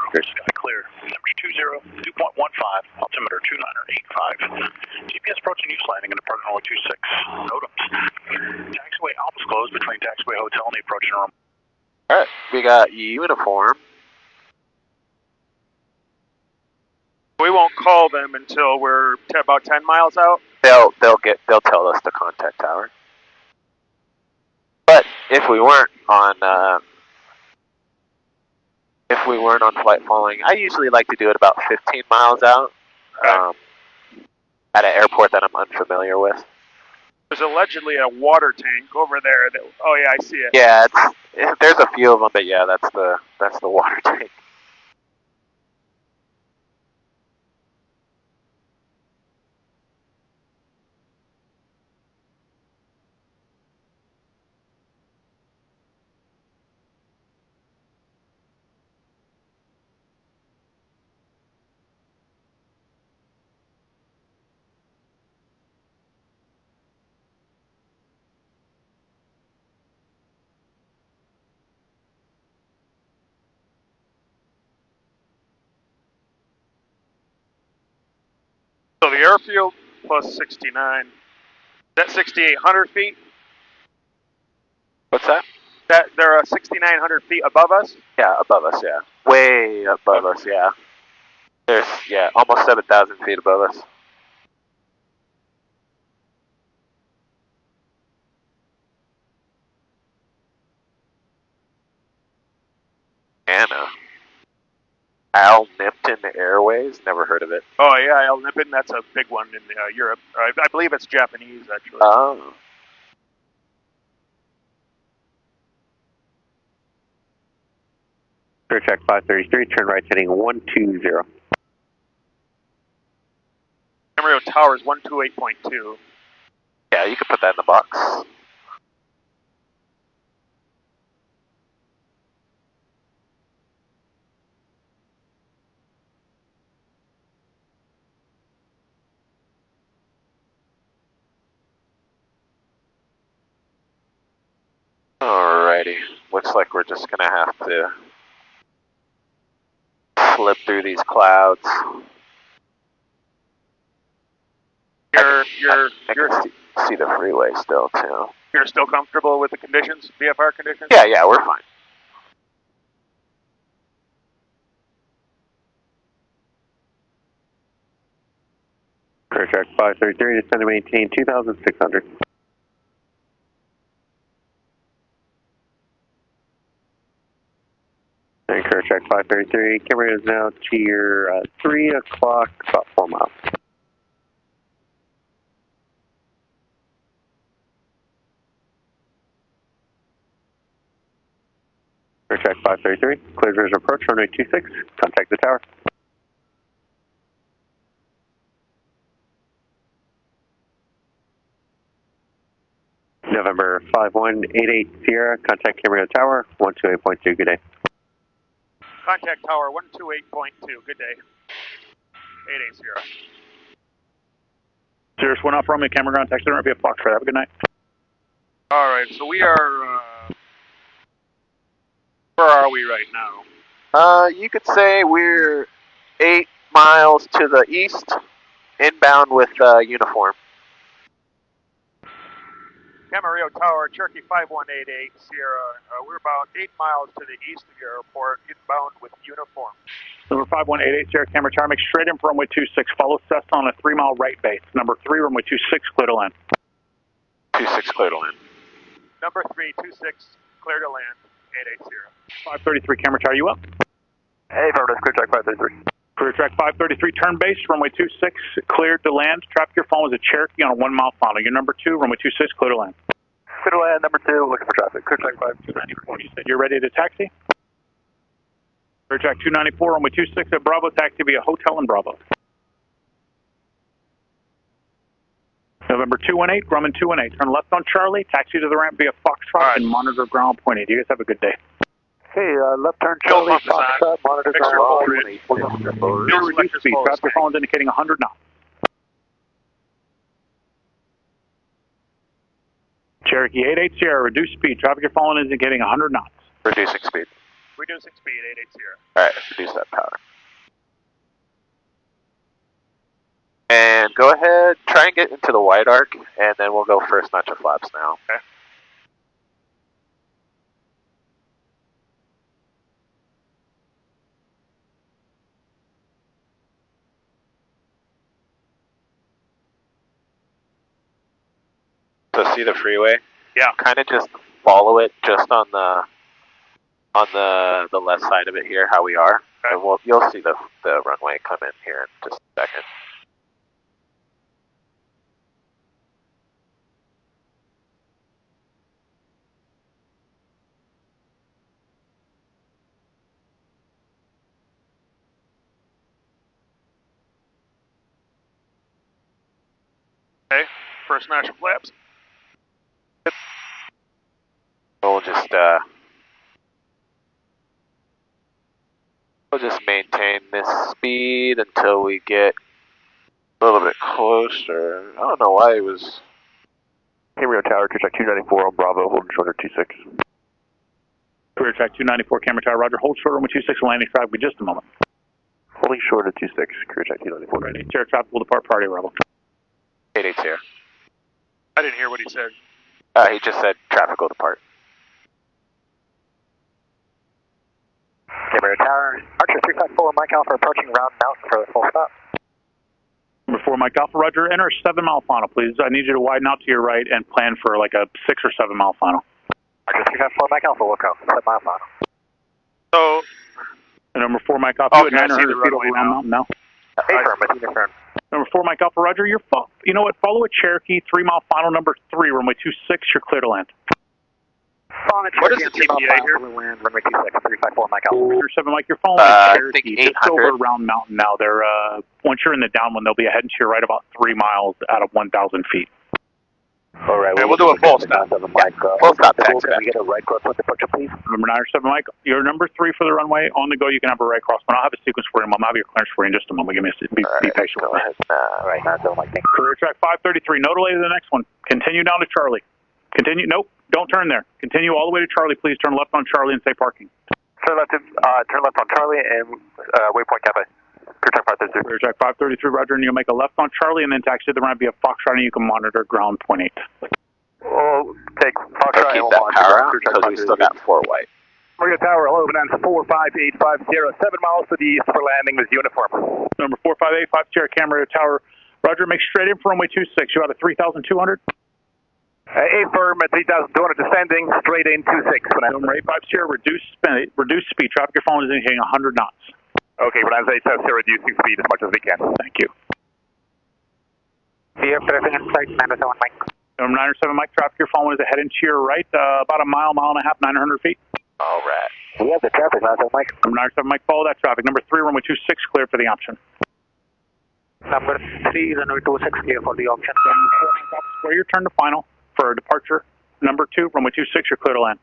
clear. Temperature 20, dew point 15, altimeter 2985. GPS approaching use landing in departure runway 26. NOTAMs. Taxiway Alps closed between Taxiway Hotel and the approach runway. Alright, we got uniform. We won't call them until we're about 10 miles out. They'll tell us to contact Tower. But if we weren't on flight following, I usually like to do it about 15 miles out, at an airport that I'm unfamiliar with. There's allegedly a water tank over there. That, oh yeah, I see it. Yeah, there's a few of them, but yeah, that's the water tank. So the airfield plus 69. Is that 6,800 feet? What's that? That they're 6,900 feet above us? Yeah, above us, yeah. Way above us, yeah. There's, yeah, almost 7,000 feet above us. Anna. Al Nimpton Airways? Never heard of it. Oh yeah, El Nippon, that's a big one in Europe. I believe it's Japanese, actually. Oh. Clear check 533, turn right heading 120. Camarillo Tower is 128.2. Yeah, you can put that in the box. Alrighty, looks like we're just gonna have to flip through these clouds. You're see the freeway still too. You're still comfortable with the conditions, VFR conditions? Yeah, we're fine. Clear check 533, descend and maintain 2,600. And clear check 533, Camarillo is now to your 3 o'clock, about 4 miles. Clear check 533, clear visual approach, runway 26, contact the tower. November 5188 Sierra, contact Camarillo Tower, 128.2, good day. Contact Tower 128.2, good day. 88 Sierra. Sirius 1 off Romeo, camera ground, taxi via Foxtrot. Have a good night. Alright, so we are, where are we right now? You could say we're 8 miles to the east, inbound with uniform. Camarillo Tower, Cherokee 5188 Sierra. We're about 8 miles to the east of your airport, inbound with uniform. Number 5188 Sierra, camera tower, make straight in for runway 26. Follow Cessna on a 3-mile right base. Number 3, runway 26, clear to land. 26, clear to land. Number 326, clear to land. 88 Sierra. 533 camera tower, you up? Hey, affirmative, clear track 533. Clear track 533, turn base, runway 26, cleared to land. Traffic your phone was a Cherokee on a 1-mile final. You're number 2, runway 26, clear to land. Clear to land, number 2, looking for traffic. Clear track 294, you said you're ready to taxi? Clear track 294, runway 26 at Bravo, taxi via hotel in Bravo. November 218, Grumman 218, turn left on Charlie, taxi to the ramp via Foxtrot, and monitor ground point 8. You guys have a good day. Hey, left turn Charlie, Foxtrot, monitor ground point 8. Reduce speed, traffic your phone is indicating 100 knots. Cherokee 88 Sierra, reduce speed, traffic your phone is indicating 100 knots. Reducing speed. Reducing speed, 88 Sierra. Alright, reduce that power. And go ahead, try and get into the wide arc, and then we'll go first notch of flaps now. Okay. So see the freeway? Yeah. Kind of just follow it just on the left side of it here, how we are. Okay. And you'll see the runway come in here in just a second. Okay, first national flaps. We'll just maintain this speed until we get a little bit closer. I don't know why it was. Camarillo Tower, clear track 294 on Bravo, holding shorter 26. Clear track 294, camera tower, roger, hold short, runway 26, landing traffic in just a moment. Holding short at 26, clear track 294. Ready, Sierra traffic will depart party arrival. 88 here. I didn't hear what he said. He just said traffic will depart. Camarillo Tower, Archer 354, Mike Alpha approaching Round Mountain for the full stop. Number 4, Mike Alpha, roger, enter a 7-mile final, please. I need you to widen out to your right and plan for like a 6 or 7-mile final. Archer 354, Mike Alpha, will go, 7-mile final. So, Number 4, Mike Alpha, okay, you at 900 feet over Round Mountain now. Affirm. Number 4, Mike Alpha, roger, you know what, follow a Cherokee, 3-mile final, number 3, runway 26, you're clear to land. What is the TPA here? Runway 26, 354, Mike Alpha. Number 7, Mike, your phone I is think Cherokee, just over Round Mountain now. They're, once you're in the downwind, they'll be heading to your right about 3 miles out of 1,000 feet. All right, we'll do a full stop. Full stop taxi. Can we get a right cross with departure, please? Number 907, Mike, you're number 3 for the runway. On the go, you can have a right cross, but I'll have a sequence for you. I'll have your clearance for you in just a moment. Be patient with me. All right, 907, Mike, thank you. Career track 533, no delay to the next one. Continue down to Charlie. Continue, nope, don't turn there. Continue all the way to Charlie, please. Turn left on Charlie and say parking. Turn left on Charlie and Waypoint Cafe. Career track 533. Career track 533, roger, and you'll make a left on Charlie and then taxi to the ramp via Foxtrot, and you can monitor ground point 8. We'll take Foxtrot Keep that power out because we still got 4 white. Camarillo Tower, hello, Bonanza 45850, 7 miles to the east for landing with uniform. Number 45850 Sierra, Camarillo Tower, roger, make straight in for runway 26. You out at 3,200? Affirm at 3,200 descending, straight in 26. Number 85 Sierra, reduce speed. Traffic your phone is indicating 100 knots. Okay, Bonanza 8 Sierra, reducing speed as much as we can. Thank you. We have traffic in sight, 907 Mike. Number 907 Mike, traffic your phone is ahead into your right, about a mile and a half, 900 feet. All right. We have the traffic, 907 Mike. Number 907 Mike, follow that traffic. Number 3, runway 26, clear for the option. Number 3, runway 26, clear for the option. Square your turn to final for departure Number 2, runway 26, you're clear to land.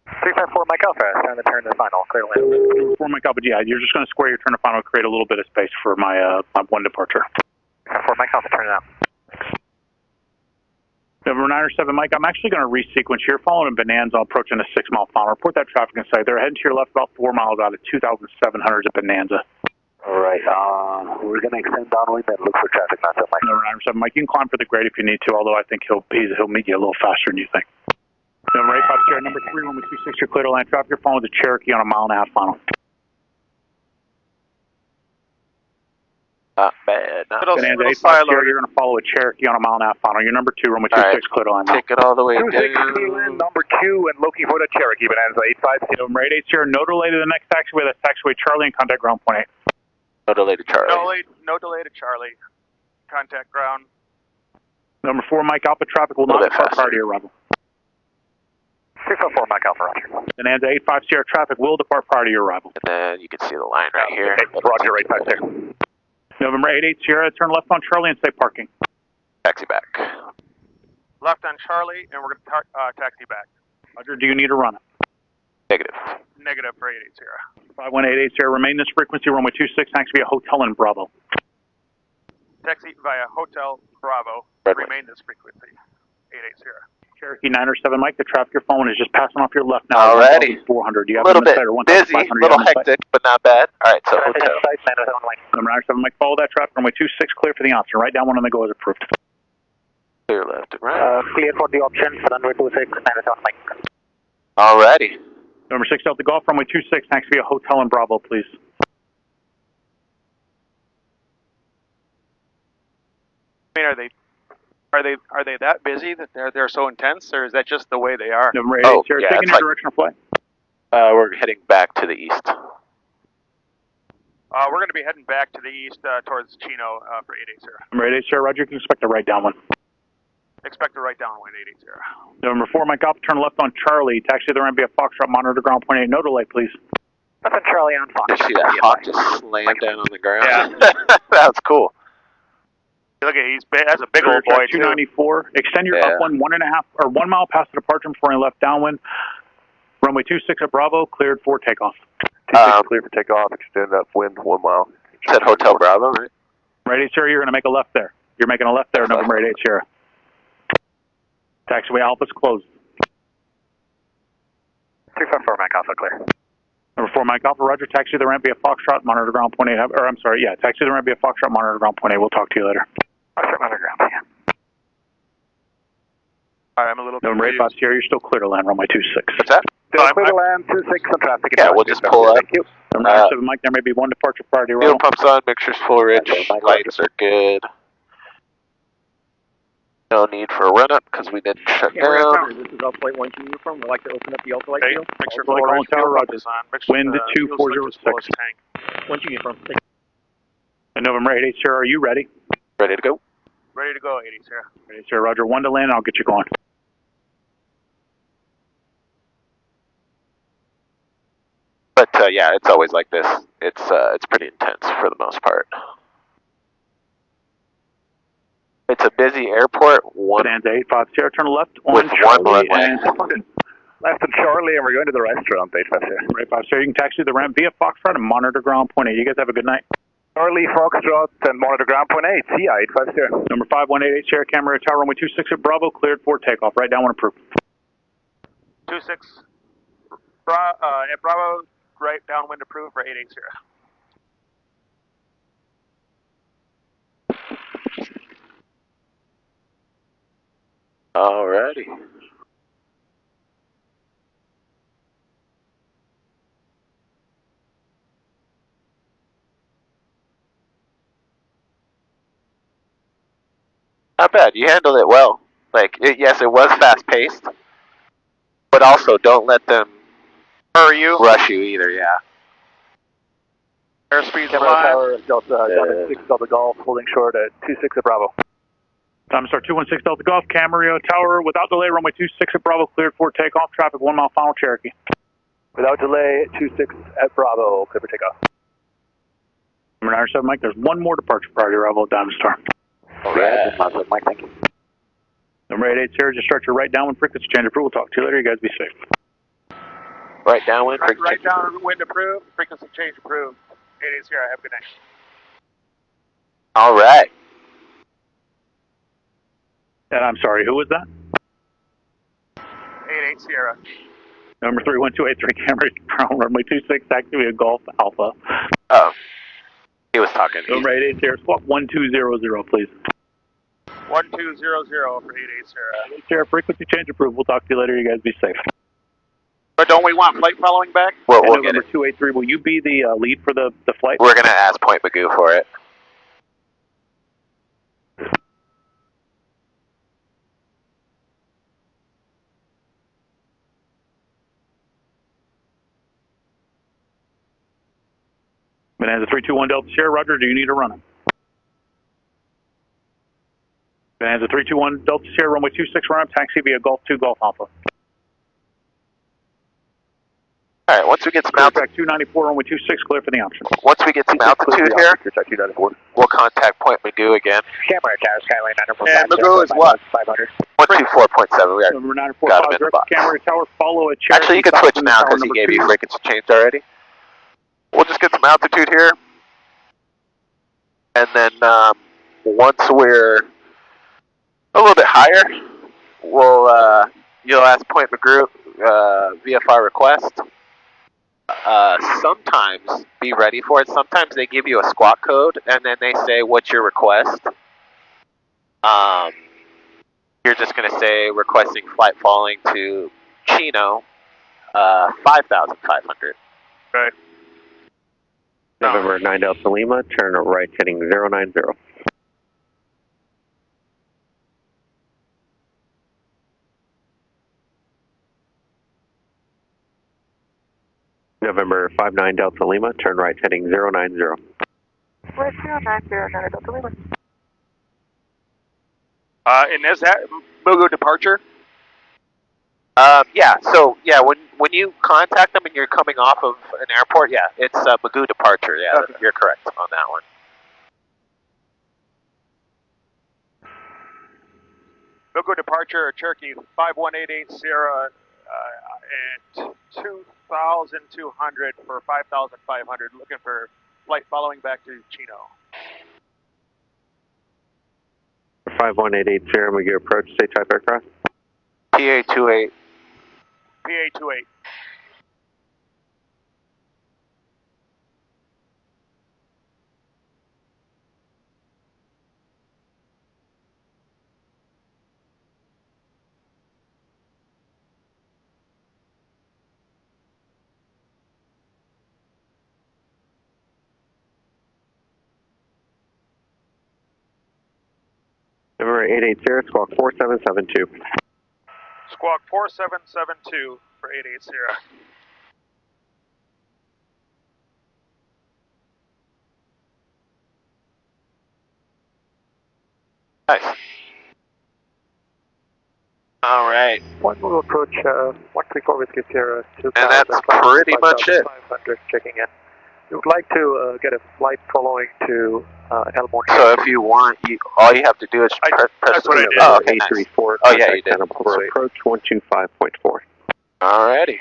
354 Mike Alpha, and the turn to the final, clear to land. Number 4, Mike Alpha, yeah, you're just going to square your turn to final, create a little bit of space for my one departure. 354 Mike Alpha, turn it out. Number 9 or 7, Mike, I'm actually going to resequence here. Following Bonanza, approaching a 6-mile final. Report that traffic inside. They're heading to your left about 4 miles out of 2,700 at Bonanza. All right, we're going to extend downwind and look for traffic now, Mike. Number 9 or 7, Mike, you can climb for the grade if you need to, although I think he'll meet you a little faster than you think. Number 8, Pop Sierra, number 3, runway 26, you're clear to land. Traffic, you're following the Cherokee on a 1.5-mile final. Not bad. Not Bonanza 8, Pop Sierra, you're going to follow a Cherokee on a 1.5-mile final. You're number 2, runway 26, clear to land. Take it all the way 26, clear land, number 2, and looking for the Cherokee, Bonanza 850. Number 8, Sierra, no delay to the next taxiway. That's taxiway Charlie and contact ground point 8. No delay to Charlie. No delay to Charlie. Contact ground. Number 4, Mike Alpha, traffic will not depart prior to your arrival. 354 Mike Alpha, roger. Bonanza 85 Sierra, traffic will depart prior to your arrival. And then you can see the line right here. Roger, 850. November 88 Sierra, turn left on Charlie and stay parking. Taxi back. Left on Charlie, and we're going to taxi back. Roger, do you need a run? Negative. Negative for 88 Sierra. 5188 Sierra, remain this frequency, runway 26, taxi via Hotel in Bravo. Taxi via Hotel Bravo. Redway. Remain this frequency. 88 Sierra. Cherokee 9 or 7 Mike, the traffic your phone is just passing off your left now. Alrighty. 400. You have a little bit busy, a little hectic, but not bad. Alright, so hotel. Number 9 or 7 Mike, follow that traffic, runway 26, clear for the option. Right down one on the go as approved. Clear left and right. Clear for the option, runway 26, 9 7 Mike. Alrighty. Number 6 Delta Golf, runway 26, taxi via Hotel in Bravo, please. I mean, are they that busy that they're so intense, or is that just the way they are? Number 88 Sierra, taking your directional flight. We're heading back to the east. We're going to be heading back to the east towards Chino for 88 Sierra. Number 88 Sierra, Roger, you can expect a right down one. Expect a right downwind 88 Sierra. Number 4 Mike Alpha, turn left on Charlie. Taxi to the ramp via Foxtrot, monitor ground point 8. No delay, please. Left on Charlie on Fox. Did you see that hawk just slam down on the ground? Yeah. That was cool. Look at that's a big old boy. 294. Extend your upwind 1.5 or 1 mile past the departure before you left downwind. Runway 26 at Bravo, cleared for takeoff. 26 clear for takeoff. Extend upwind 1 mile. Said Hotel Bravo, right? Right, Sierra, you're going to make a left there. You're making a left there, November 88 Sierra. Taxiway Alpha's closed. 354 Mike Alpha, clear. Number 4 Mike Alpha, Roger. Taxi to the ramp via Foxtrot, monitor ground point 8. Or I'm sorry, taxi to the ramp via Foxtrot, monitor ground point 8. We'll talk to you later. Foxtrot, monitor ground, yeah. Alright, I'm a little Number 85 Sierra, you're still clear to land, runway 26. What's that? Clear to land, 26 on traffic. Yeah, we'll just pull up. Thank you. Number 97 Mike, there may be one departure prior to your Fuel arrival. pumps on, mixture's full rich, lights are good. No need for a run-up because we didn't shut down. This is Flight 1 uniform. We'd like to open up the ultralight Okay, field. make sure Flight fuel Tower, pump Roger. is on. Make Wind fuel's 2406. tank. 1 uniform. And November 88 Sierra, are you ready? Ready to go? Ready to go, 80 Sierra. Ready, Sierra, Roger. 1 to land, I'll get you going. But yeah, it's always like this. It's pretty intense for the most part. It's a busy airport. Bonanza 85 Sierra, turn left on with Charlie one runway. and Left on Charlie, and we're going to the restaurant, 85 Sierra. Number 85 Sierra, you can taxi to the ramp via Foxtrot and monitor ground point 8. You guys have a good night. Charlie, Foxtrot, and monitor ground point 8. See ya, 85 Sierra. Number 5188 Sierra, Camarillo Tower, runway 26 at Bravo, cleared for takeoff. Right down when approved. 26 at Bravo, right downwind approved for 88 Sierra. Alrighty. Not bad. You handled it well. Yes, it was fast-paced, but also don't let them hurry you, rush you either. Yeah. Airspeed's Camarillo alive. Tower, Delta 6 Delta Golf, holding short at 26 at Bravo. Time start 216 Delta Golf, Camarillo Tower, without delay, runway 26 at Bravo, cleared for takeoff. Traffic 1 mile final, Cherokee. Without delay, 26 at Bravo, clear for takeoff. Number 97 Mike, there's one more departure prior to your arrival at Diamond Star. Alright. Mike, thank you. Number 88 Sierra, just start your right downwind frequency change approved. We'll talk to you later. You guys be safe. Right downwind, right downwind approved, frequency change approved. 88 Sierra, have a good night. All right. And I'm sorry, who was that? 88 Sierra. Number 31283 Camry, ground runway 26, activate Golf Alpha. Oh, he was talking. Number 88 Sierra, squawk 1200, please. 1200 for 88 Sierra. 88 Sierra, frequency change approved. We'll talk to you later. You guys be safe. But don't we want flight following back? We'll get number it. 283, will you be the lead for the flight? We're going to ask Point Magoo for it. Bonanza 321 Delta Sierra, Roger, do you need a runner? Bonanza 321 Delta Sierra, runway 26 run up, taxi via Golf 2 Golf Alpha. All right, once we get some altitude. 294, runway 26, clear for the option. Once we get some altitude here, we'll contact Point Magoo again. Camera Tower, Skylane 945. And Magoo is what? 500. 124.7. We Number 945, got him in the box. Camera Tower, follow a Cherokee. Actually, you can switch now because he gave you frequency change already. We'll just get some altitude here. And then once we're a little bit higher, you'll ask Point Magoo VFR request. Sometimes, be ready for it, sometimes they give you a squawk code and then they say, what's your request? You're just going to say, requesting flight following to Chino, 5,500. Okay. November 9 Delta Lima, turn right heading 090. November 59 Delta Lima, turn right heading 090. We're 090 Delta Lima. And is that Magoo departure? Yeah, so, yeah, when you contact them and you're coming off of an airport, yeah, it's Magoo departure, yeah, okay. You're correct on that one. Magoo departure, Cherokee 5188 Sierra, and 2,200 for 5,500, looking for flight following back to Chino. 5188 Sierra, Magoo approach, state type aircraft. PA-28. PA-28. Number 88 Sierra, squawk 4772. Squawk 4772 for 88 Sierra. Nice. All right. One will approach 134 Whiskey Sierra, 2,000. And that's pretty much it. 500 checking in. You would like to get a flight following to El Monte. So if you want, all you have to do is press that's what I did. Oh, okay, nice. 834. Oh, yeah, you did. Approach 125.4. Alrighty.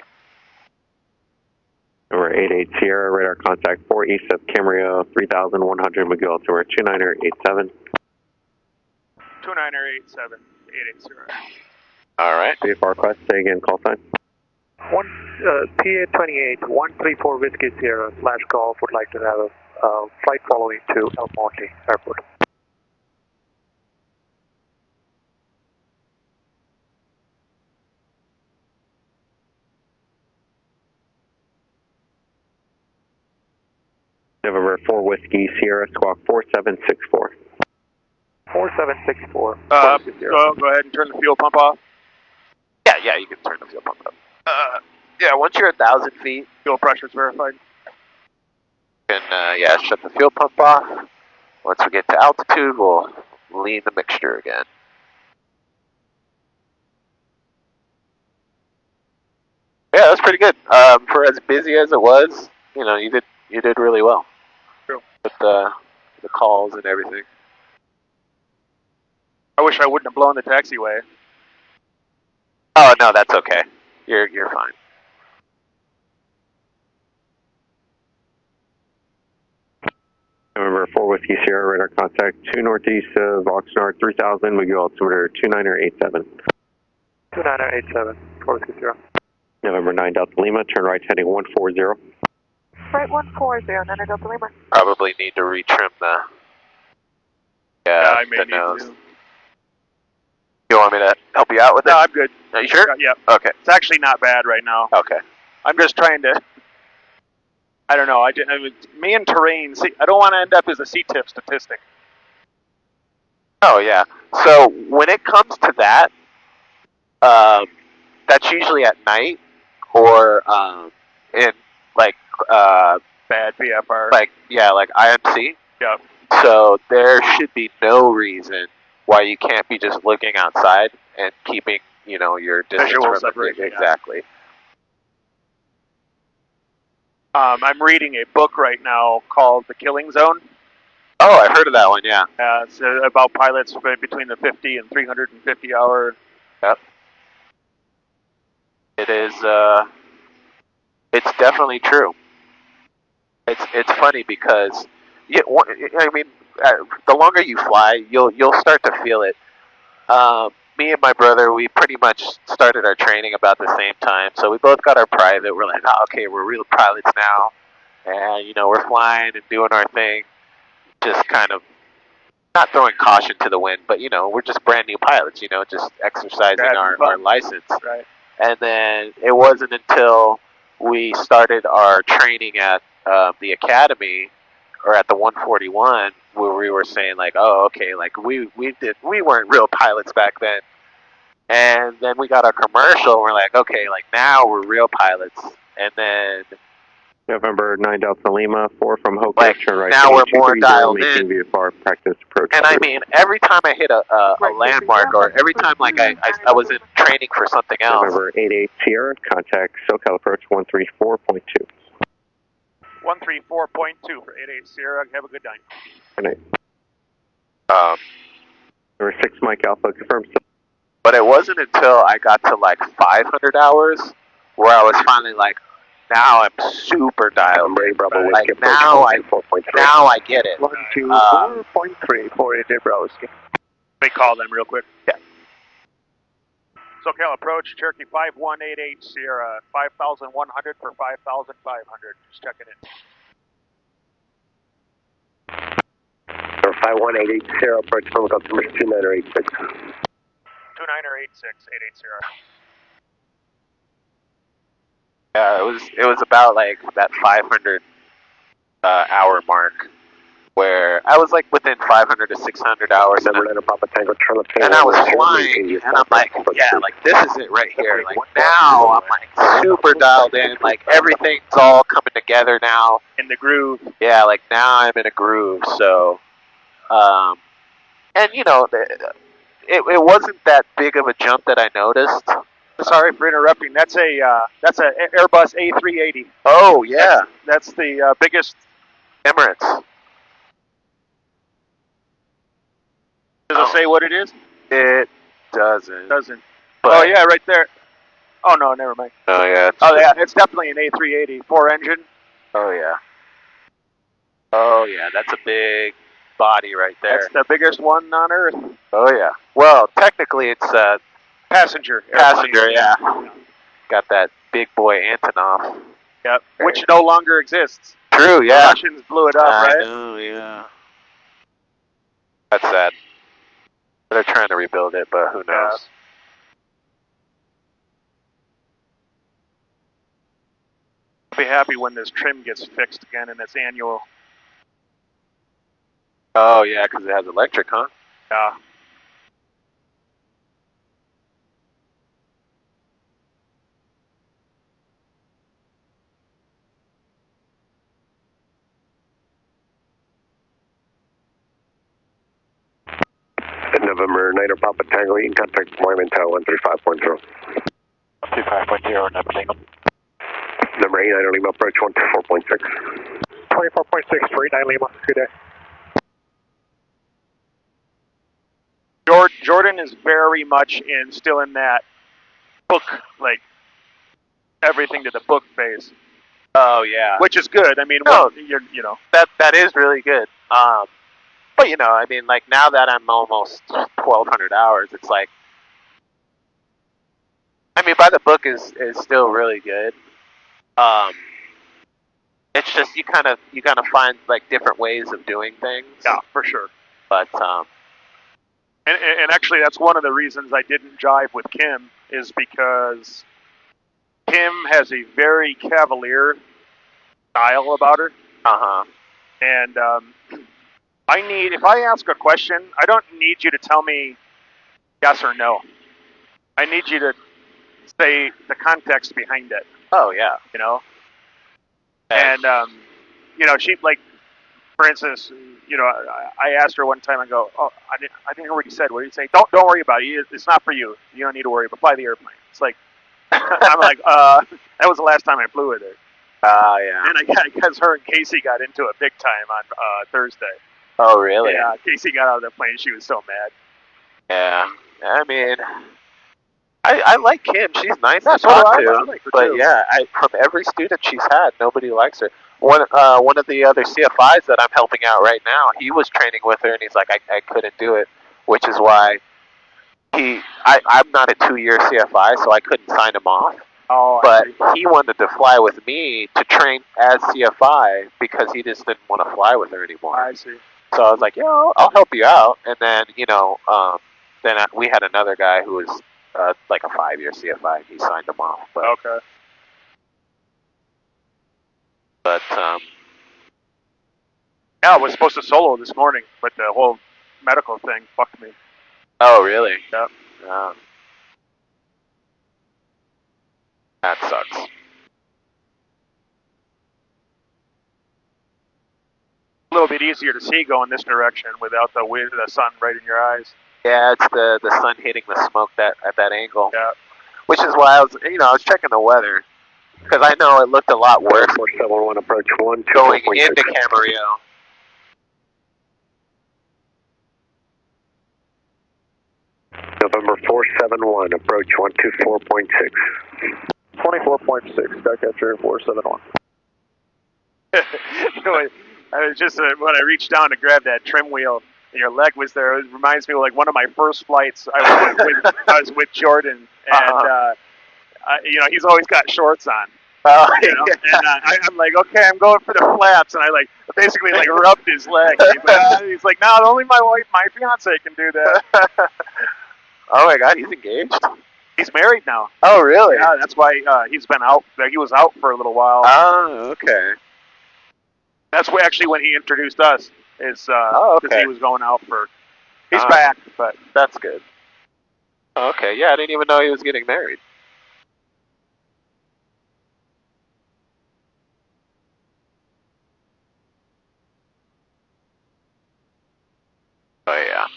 Number 88 Sierra, radar contact 4 east of Camarillo, 3,100 Magoo altimeter 2987. 2987, 88 Sierra. Alright. VFR request, say again, call sign. PA-28, 134 Whiskey Sierra / Golf would like to have a flight following to El Monte Airport. November 4 Whiskey Sierra, squawk 4764. 4764. Go ahead and turn the fuel pump off. Yeah, you can turn the fuel pump up. Yeah, once you're 1,000 feet, Fuel pressure's verified. you can, shut the fuel pump off. Once we get to altitude, we'll lean the mixture again. Yeah, that's pretty good. For as busy as it was, you did really well. True. With the calls and everything. I wish I wouldn't have blown the taxiway. Oh no, that's okay. You're fine. November 4 Whiskey Sierra, radar contact 2 northeast of Oxnard 3000, we go altimeter 2987. 2987, 4 Whiskey Sierra. November 9 Delta Lima, turn right heading 140. Right 140, 9 Delta Lima. Probably need to retrim the, I may the need nose. to. You want me to help you out with it? No, I'm good. Are you sure? Yeah. Okay. It's actually not bad right now. Okay. I'm just trying to. I don't know. I mean, me and terrain. See, I don't want to end up as a C-tip statistic. Oh yeah. So when it comes to that, that's usually at night or in like Bad VFR. like IMC. Yep. So there should be no reason why you can't be just looking outside and keeping your distance Visual from separation. exactly. I'm reading a book right now called The Killing Zone. Oh, I heard of that one. Yeah. It's about pilots between the 50 and 350 hour. Yep. It is. It's definitely true. It's funny because the longer you fly, you'll start to feel it. Me and my brother, we pretty much started our training about the same time, so we both got our private. We're like, oh, okay, we're real pilots now, and we're flying and doing our thing, just kind of not throwing caution to the wind, but we're just brand new pilots, just exercising our license. Right. And then it wasn't until we started our training at the academy or at the 141 where we were saying like, oh, okay, like we weren't real pilots back then. And then we got our commercial and we're like, okay, like now we're real pilots. And then November 9 Delta Lima, 4 from Hope, like, turn right. now we're more dialed in. VFR practice approach. And I mean, every time I hit a landmark or every time like I was in training for something else. November 88 Sierra, contact SoCal approach 134.2. 134.2 for 88 Sierra. Have a good night. Good night. Number 6 Mike Alpha, confirmed. But it wasn't until I got to like 500 hours where I was finally like, now I'm super dialed. Like now I get it. 124.3 for AJ Browski. They call them real quick. Yeah. SoCal approach, Cherokee 5188 Sierra, 5,100 for 5,500. Just checking in. Number 5188 Sierra, approach from customer 2986. 2986, 88 Sierra. Yeah, it was about like that 500 hour mark where I was like within 500 to 600 hours, and I was flying, and I'm like, yeah, like this is it right here. Like now I'm like super dialed in, like everything's all coming together now. In the groove. Yeah, like now I'm in a groove. So, and it wasn't that big of a jump that I noticed. Sorry for interrupting. That's a Airbus A380. Oh yeah, that's the biggest. Emirates. Does it say what it is? It doesn't. But, oh yeah, right there. Oh no, never mind. Oh yeah. It's definitely an A380 4-engine. Oh yeah. Oh yeah, that's a big body right there. That's the biggest one on Earth. Oh yeah. Well, technically it's passenger. Passenger, yeah. Got that big boy Antonov. Yep. Which no longer exists. True, yeah. The Russians blew it up, right? Oh yeah. That's sad. They're trying to rebuild it, but who knows? Yeah. I'll be happy when this trim gets fixed again and it's annual. Oh yeah, because it has electric, huh? Yeah. November 9 Papa Tango, you can contact Mormon Tower 135.0. 135.0, Number Lima. Number 89 Lima, approach 124.6. 24.6 for 89 Lima, good day. Jordan is very much still in that book like everything to the book phase. Oh yeah. Which is good. I mean, No, that is really good. But I mean, like now that I'm almost 1,200 hours, it's like, I mean, by the book is still really good. It's just you kind of find like different ways of doing things. Yeah, for sure. But and actually, that's one of the reasons I didn't jive with Kim is because Kim has a very cavalier style about her. And if I ask a question, I don't need you to tell me yes or no. I need you to say the context behind it. Oh yeah. And she like, for instance, I asked her one time. I go, oh, I didn't hear what you said. What did you say? Don't worry about it. It's not for you. You don't need to worry. But fly the airplane. It's like I'm like, that was the last time I flew with her. Yeah. And I guess her and Casey got into it big time on Thursday. Oh really? Yeah. Casey got out of the plane. She was so mad. Yeah. I mean, I like Kim. She's nice to That's talk what to. I like her but too. yeah, from every student she's had, nobody likes her. One of the other CFIs that I'm helping out right now, he was training with her, and he's like, I couldn't do it, which is why I'm not a 2-year CFI, so I couldn't sign him off. Oh, but he wanted to fly with me to train as CFI because he just didn't want to fly with her anymore. I see. So I was like, yeah, I'll help you out. And then, we had another guy who was like a 5-year CFI, and he signed him off. But, okay. But, yeah, I was supposed to solo this morning, but the whole medical thing fucked me. Oh, really? Yep. That sucks. A little bit easier to see going this direction without the wind, the sun right in your eyes. Yeah, it's the sun hitting the smoke at that angle. Yeah. Which is why I was checking the weather because I know it looked a lot worse. 471 approach 1 going into Camarillo. November 471 approach 124.6. 24.6. Skycatcher 471. I was just when I reached down to grab that trim wheel, and your leg was there. It reminds me of like one of my first flights. I was with Jordan, and he's always got shorts on. And I'm like, okay, I'm going for the flaps, and I like basically like rubbed his leg. He's like, no, only my wife, my fiance can do that. Oh my God, he's engaged. He's married now. Oh really? Yeah, that's why he's been out. He was out for a little while. Oh, okay. That's actually when he introduced us. Is okay. He was going out for. He's back, but that's good. Okay, yeah, I didn't even know he was getting married. Oh yeah.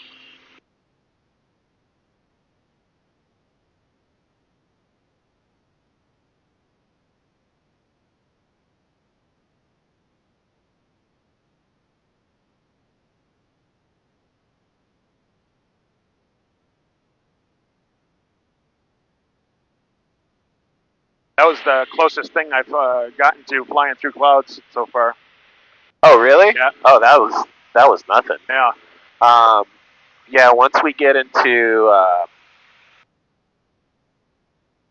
that was the closest thing I've gotten to flying through clouds so far. Oh really? Yeah. Oh, that was nothing. Yeah. Yeah. Once we get into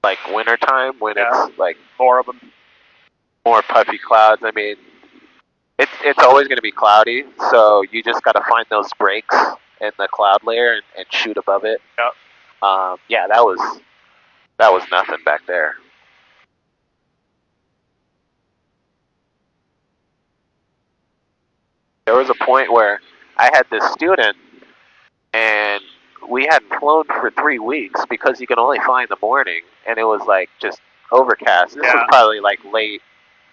like wintertime, when it's like more of them, more puffy clouds. I mean, it's always going to be cloudy, so you just got to find those breaks in the cloud layer and shoot above it. Yep. Yeah, that was nothing back there. There was a point where I had this student, and we hadn't flown for 3 weeks because you can only fly in the morning, and it was like just overcast. This was probably like late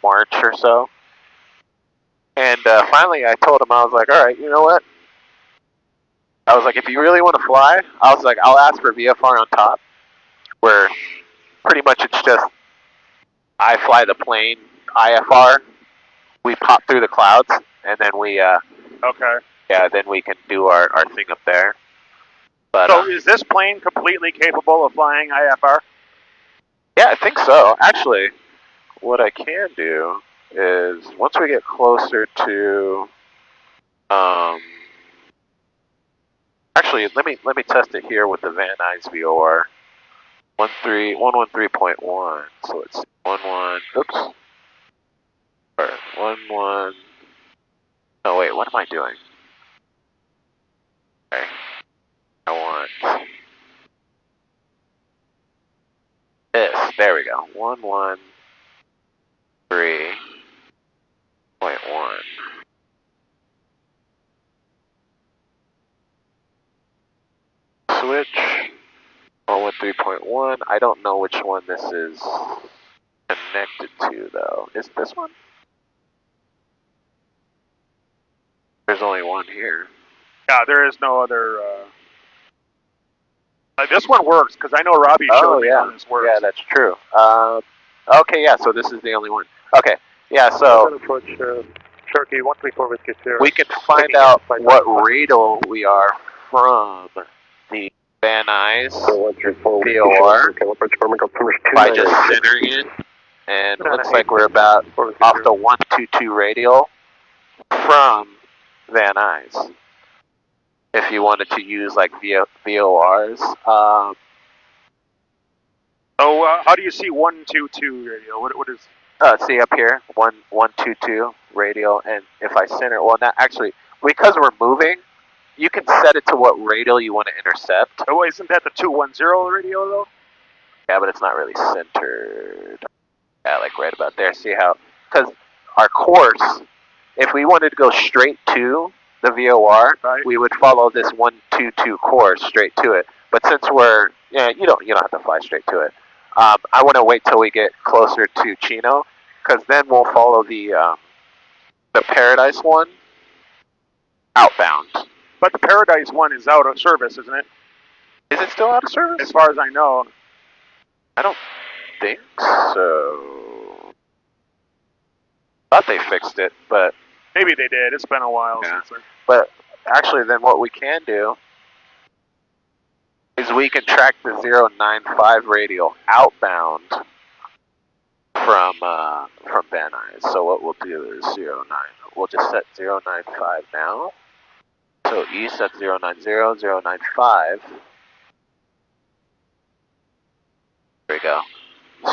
March or so. And finally I told him, I was like, all right, you know what? I was like, if you really want to fly, I was like, I'll ask for VFR on top, where pretty much it's just I fly the plane, IFR, we pop through the clouds, and then we okay. Yeah, then we can do our thing up there. But so is this plane completely capable of flying IFR? Yeah, I think so. Actually, what I can do is once we get closer to, actually let me test it here with the Van Nuys VOR 113.1. So it's 11. Oops. Or 11. No wait, what am I doing? Okay, I want this. There we go. 113.1. Switch. 113.1. I don't know which one this is connected to though. Is this one? There's only one here. Yeah, there is no other. This one works because I know Robbie showed me how this works. Yeah, that's true. Okay, yeah. So this is the only one. Okay, yeah. So approach Cherokee 134 Whiskey Sierra. We can find out what radial we are from the Van Nuys VOR by just centering it, and it looks like we're about off the 122 radial from Van Nuys. If you wanted to use like VORs, how do you see 122 radio? What is? see up here, 122 radial, and if I center, well, not actually, because we're moving, you can set it to what radial you want to intercept. Oh, isn't that the 210 radio though? Yeah, but it's not really centered. Yeah, like right about there. See how? Because our course, if we wanted to go straight to the VOR, we would follow this 122 course straight to it. But since we're, you don't have to fly straight to it. I want to wait till we get closer to Chino, because then we'll follow the Paradise one outbound. But the Paradise one is out of service, isn't it? Is it still out of service? As far as I know. I don't think so. Thought they fixed it, but maybe they did. It's been a while since. But actually, then what we can do is we can track the 095 radial outbound from Van Nuys. So what we'll do is 09. We'll just set 095 now. So east at 090, 095. There we go.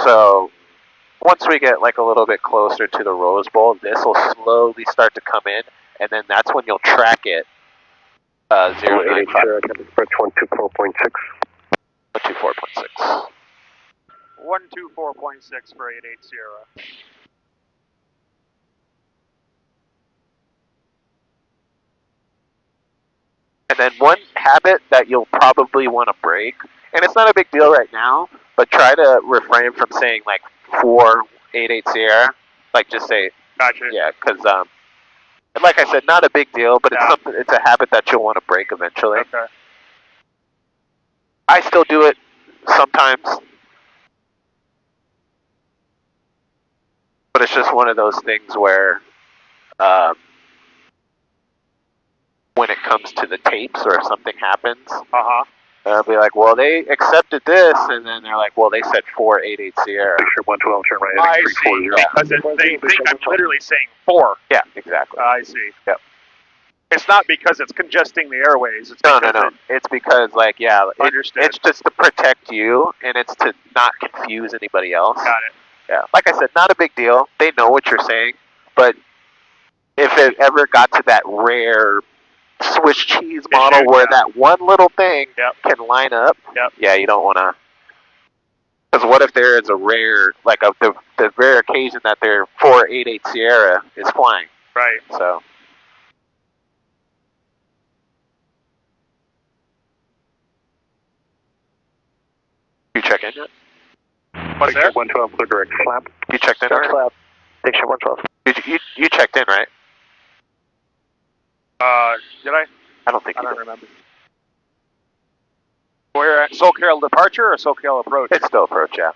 So once we get like a little bit closer to the Rose Bowl, this will slowly start to come in, and then that's when you'll track it. 095. 124.6. 124.6. 124.6 for 88 Sierra. And then one habit that you'll probably want to break, and it's not a big deal right now, but try to refrain from saying like 488 Sierra. Like just say, gotcha. Yeah, because like I said, not a big deal, but it's something. It's a habit that you'll want to break eventually. Okay. I still do it sometimes, but it's just one of those things where when it comes to the tapes or if something happens, they'll be like, well, they accepted this, and then they're like, well, they said 488 Sierra. Sure, 112, turn right. I see. Because they think I'm literally saying 4. Yeah, exactly. I see. Yep. It's not because it's congesting the airways. It's no. It's because, like, it's just to protect you, and it's to not confuse anybody else. Got it. Yeah. Like I said, not a big deal. They know what you're saying, but if it ever got to that rare Swiss cheese model where that one little thing can line up, yeah, you don't want to. Because what if there is a rare, like the rare occasion that their 488 Sierra is flying? Right. So. You check in yet? What's there? 112, clear direct flap. You checked in already? Flap. Station 112. You checked in, right? Did I? I don't think I you don't did. remember. We're at SoCal departure or SoCal approach? It's still approach, yeah.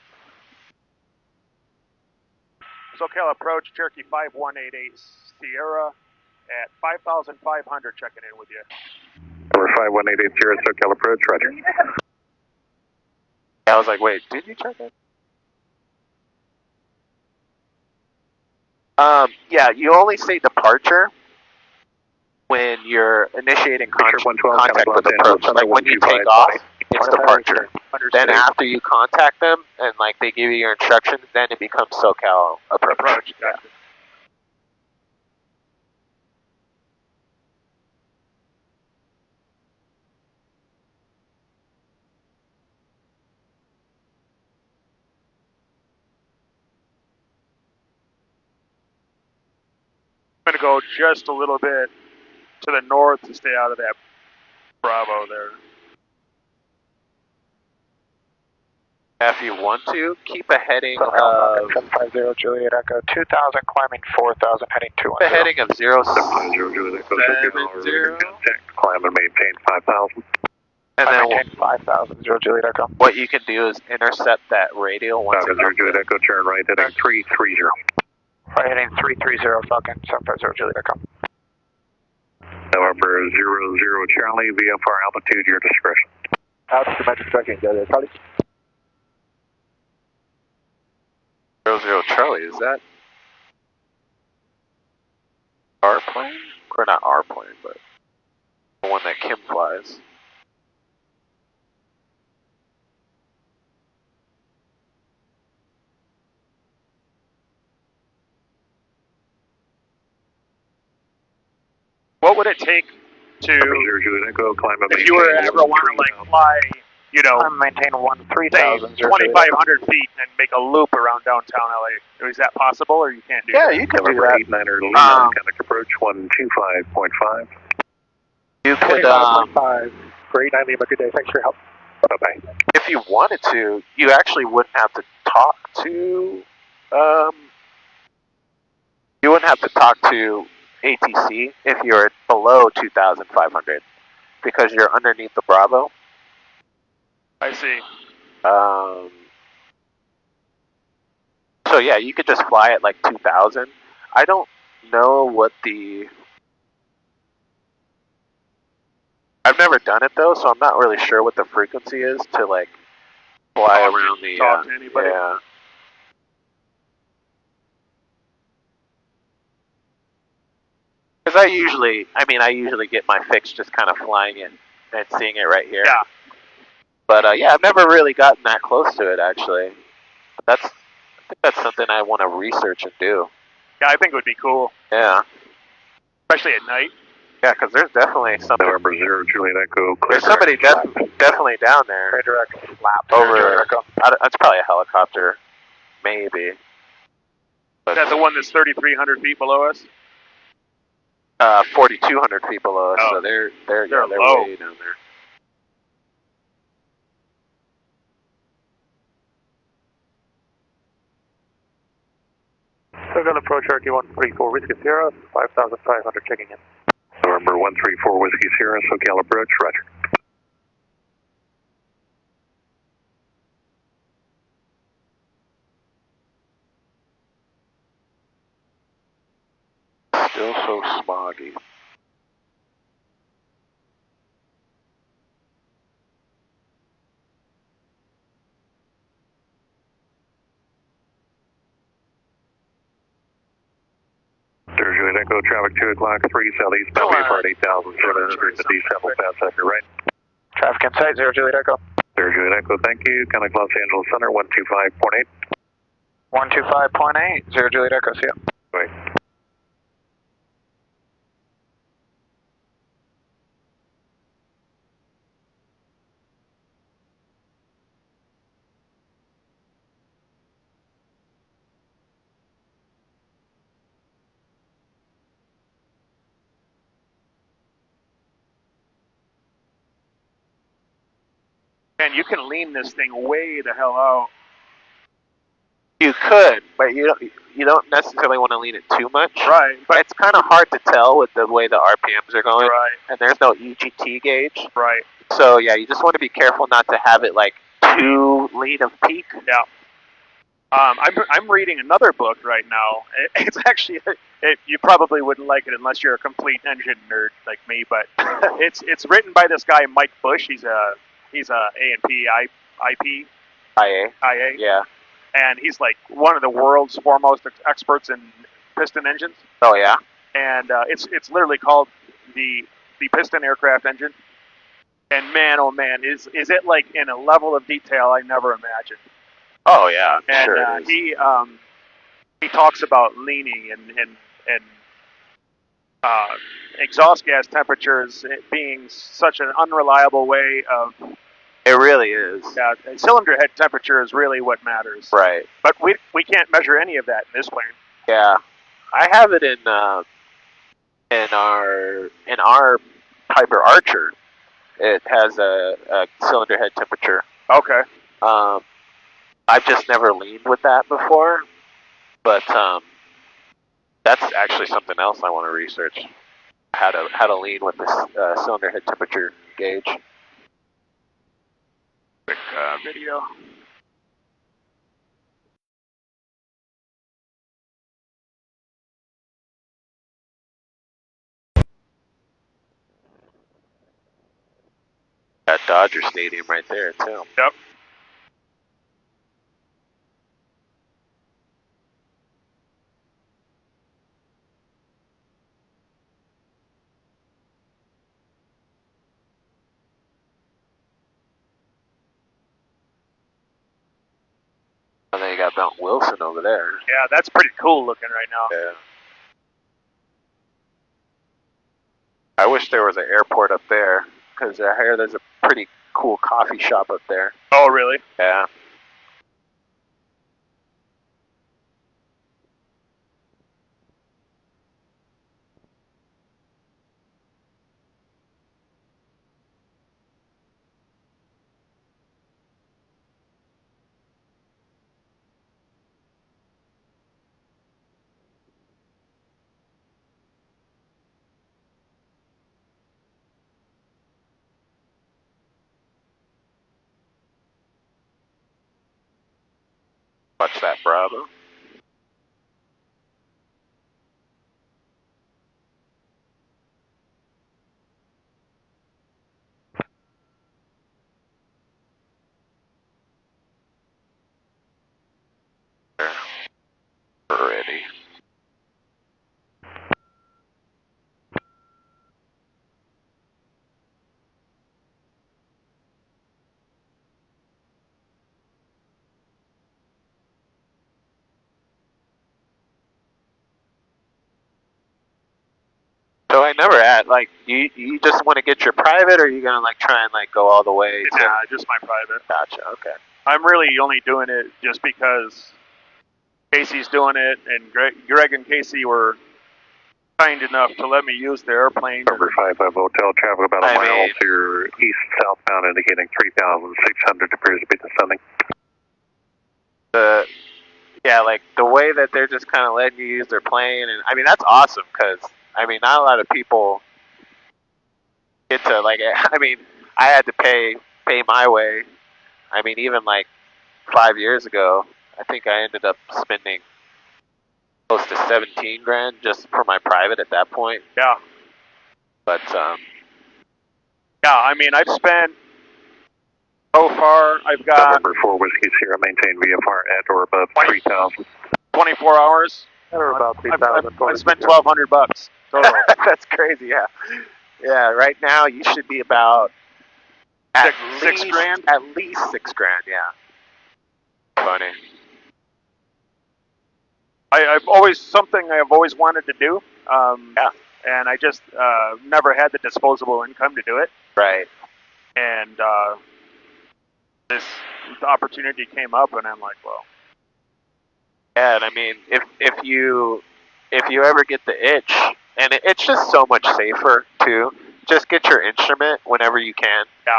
SoCal approach, Cherokee 5188 Sierra at 5,500 checking in with you. Number 5188 Sierra, SoCal approach, roger. I was like, wait, did you check in? Yeah, you only say departure when you're initiating contact with approach. Like when you take off, it's departure. Then after you contact them and like they give you your instructions, then it becomes SoCal approach. Yeah. I'm going to go just a little bit to the north to stay out of that Bravo there. If you want to, keep a heading of 750 Juliet Echo 2000, climbing 4000, heading 210. a heading of 070. Climb and maintain 5000. And then maintain 5000, 0 Juliet Echo. what you can do is intercept that radial once it 0 Juliet Echo, turn right, heading 330. Right, heading 330, Falcon, 750 Juliet Echo. November 00 Charlie, VFR altitude, your discretion. Altitude metric tracking, Juliet Charlie. 00 Charlie, is that our plane? Or not our plane, but the one that Kim flies. What would it take to, if you were to ever want to like fly, you know, maintain 3000, say 2,500 feet and make a loop around downtown LA? Is that possible, or you can't do that? Yeah, you can do that. 89er Lima, contact approach 125.5. You could, 25.5. Great, 9 Lima, good day. Thanks for your help. Bye-bye. if you wanted to, you actually wouldn't have to talk to, you wouldn't have to talk to ATC if you're below 2,500 because you're underneath the Bravo. I see. So yeah, you could just fly at like 2,000. I don't know what the... I've never done it though, so I'm not really sure what the frequency is to like fly around the... Talk to anybody. Yeah. Because I usually get my fix just kind of flying it and seeing it right here. Yeah. But yeah, I've never really gotten that close to it actually. I think that's something I want to research and do. Yeah, I think it would be cool. Yeah. Especially at night. Yeah, because there's definitely something. November 0 Juliet Echo. There's somebody definitely down there. Clear direct flap. Over. That's probably a helicopter, maybe. But, Is that the one that's 3,300 feet below us? 4,200 feet below us, so they're low. way down there. So going to approach Cherokee 134 Whiskey Sierra, 5,500 checking in. November 134 Whiskey Sierra, SoCal approach, roger. Still so smoggy. Juliet Echo, traffic 2 o'clock, 3 southeast, boundary for 8,700 to descend past sector right. Traffic in sight, 0 Juliet Echo. 0 Juliet Echo, thank you. Contact Los Angeles Center, 125.8. 125.8, 0 Juliet Echo, see ya. Wait. And you can lean this thing way the hell out. You could, but you don't necessarily want to lean it too much. Right. But it's kind of hard to tell with the way the RPMs are going. Right. And there's no EGT gauge. Right. So yeah, you just want to be careful not to have it like too lean of peak. Yeah. I'm reading another book right now. It's actually you probably wouldn't like it unless you're a complete engine nerd like me. But it's written by this guy Mike Bush. He's a A&P IP. IA. IA. Yeah. And he's like one of the world's foremost experts in piston engines. Oh yeah. And it's literally called the piston aircraft engine. And man, oh man, is it like in a level of detail I never imagined. Oh yeah, and sure. He talks about leaning and exhaust gas temperatures being such an unreliable way of. It really is. Yeah, cylinder head temperature is really what matters. Right. But we can't measure any of that in this plane. Yeah, I have it in our Piper Archer. It has a cylinder head temperature. Okay. I've just never leaned with that before, but that's actually something else I want to research. How to lean with this cylinder head temperature gauge. Quick video. Got Dodger Stadium right there too. Yep. And then you got Mount Wilson over there. Yeah, that's pretty cool looking right now. Yeah. I wish there was an airport up there, because I hear there's a pretty cool coffee shop up there. Oh, really? Yeah. Watch that, Bravo. Ready. So I never had, like, you just want to get your private, or are you going to, like, try and, like, go all the way to... Nah, just my private. Gotcha, okay. I'm really only doing it just because Casey's doing it, and Greg and Casey were kind enough to let me use the airplane. Number 55 Hotel, traffic about a mile to your east southbound indicating 3,600 appears to be descending. Yeah, like, the way that they're just kind of letting you use their plane, and, I mean, that's awesome, because, I mean, not a lot of people get to, like, I mean, I had to pay my way. I mean, even, like, 5 years ago, I think I ended up spending close to 17 grand just for my private at that point. Yeah. But, yeah, I mean, I've spent, so far, I've got... Number 4 Whiskey Sierra, maintain VFR at or above 3,000. 24 hours. Or about 3,000. I spent $1,200 total. That's crazy, yeah. Yeah, right now you should be about... Six grand? At least 6 grand, yeah. Funny. I've always, something I've always wanted to do. Yeah. And I just never had the disposable income to do it. Right. And this opportunity came up, and I'm like, well. Yeah, and I mean, if you ever get the itch, and it's just so much safer too. Just get your instrument whenever you can. Yeah.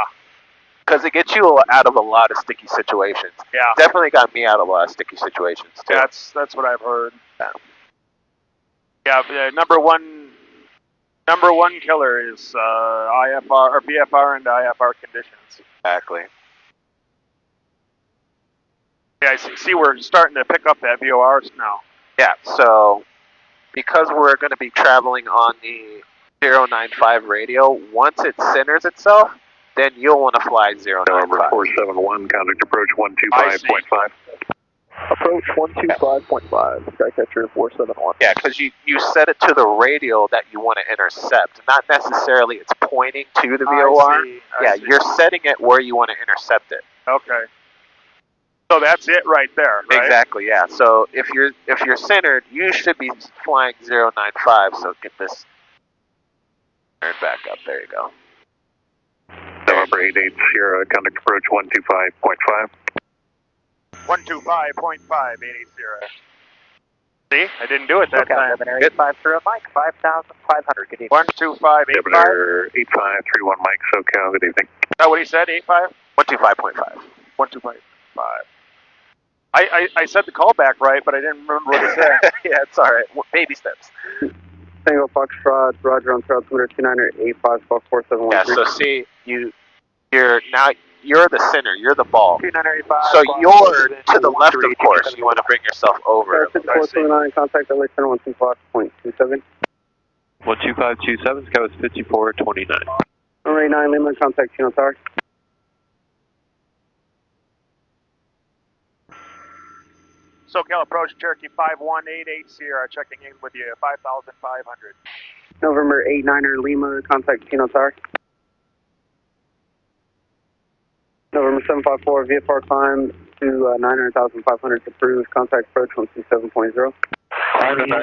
Because it gets you out of a lot of sticky situations. Yeah. Definitely got me out of a lot of sticky situations too. That's what I've heard. Yeah. Yeah. Number one killer is IFR or VFR and IFR conditions. Exactly. Yeah, I see we're starting to pick up that VORs now. Yeah. So because we're going to be traveling on the 095 radio, once it centers itself, then you'll want to fly 095. Number 471, contact approach 125.5. Approach 125.5, Skycatcher 471. Yeah, because you set it to the radial that you want to intercept. Not necessarily it's pointing to the VOR. I see. You're setting it where you want to intercept it. Okay. So that's it right there, right? Exactly, yeah. So if you're centered, you should be flying 095, so get this turned back up. There you go. November 88 Sierra, contact approach 125.5. 125.5, 880. See? I didn't do it that time. 7850 Mike, 5,500. Good evening. 125.85. Governor 8531 Mike, SoCal, good evening. Is that what he said? 85? 125.5. 125.5. I said the callback right, but I didn't remember what he said. Yeah, it's all right. Baby steps. Tango Foxtrot, Roger on Trail 22985, 4713. Yeah. So see, you're the center. You're the ball. 2985. So you're to the left, of course. You want to bring yourself over. 5429, contact LA Center 125.27. 12527, Sky was 5429. Runway 9, Lima, contact Chino Tower. SoCal approach Cherokee 5188 Sierra, checking in with you, 5,500. November 89er Lima, contact Chino Tower. November 754, VFR climb to 900,500 approved, contact approach 127.0. 9.5.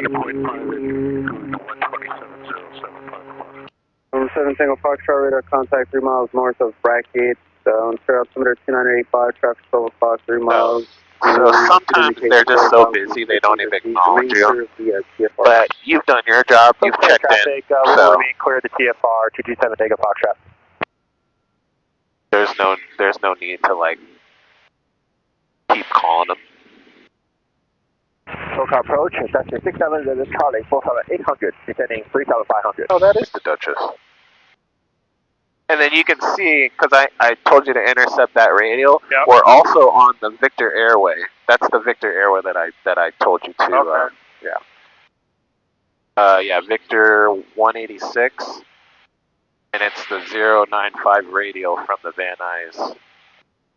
November 7 Tango Foxtrot, radar contact 3 miles north of Brackett, on trail altimeter 2985, traffic 12 o'clock, 3 miles. So sometimes they're just so busy they don't even acknowledge you. But you've done your job. You've checked in. So Clear the TFR 227 Tango Foxtrot. there's no need to like keep calling them. SoCal approach, Cessna 67, this is Charlie 45800, descending 3,500. Oh, that is the Duchess. And then you can see, because I told you to intercept that radial. Yep. We're also on the Victor Airway. That's the Victor Airway that I told you to. Okay. Yeah, Victor 186, and it's the 095 radial from the Van Nuys.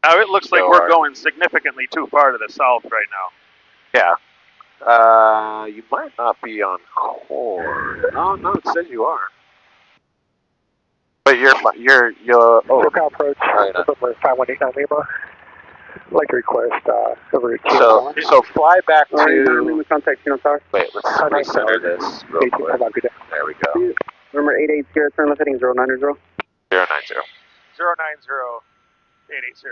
Now it looks like we're going significantly too far to the south right now. Yeah. You might not be on core. No, it says you are. But you're oh. SoCal approach, Right, 5189 Lima. I'd like to request over to so fly back to. Lima, contact Chino Tower. Wait, let's recenter this real quick. There we go. Remember 88 Sierra, turn left heading 090. 090. 090, 880.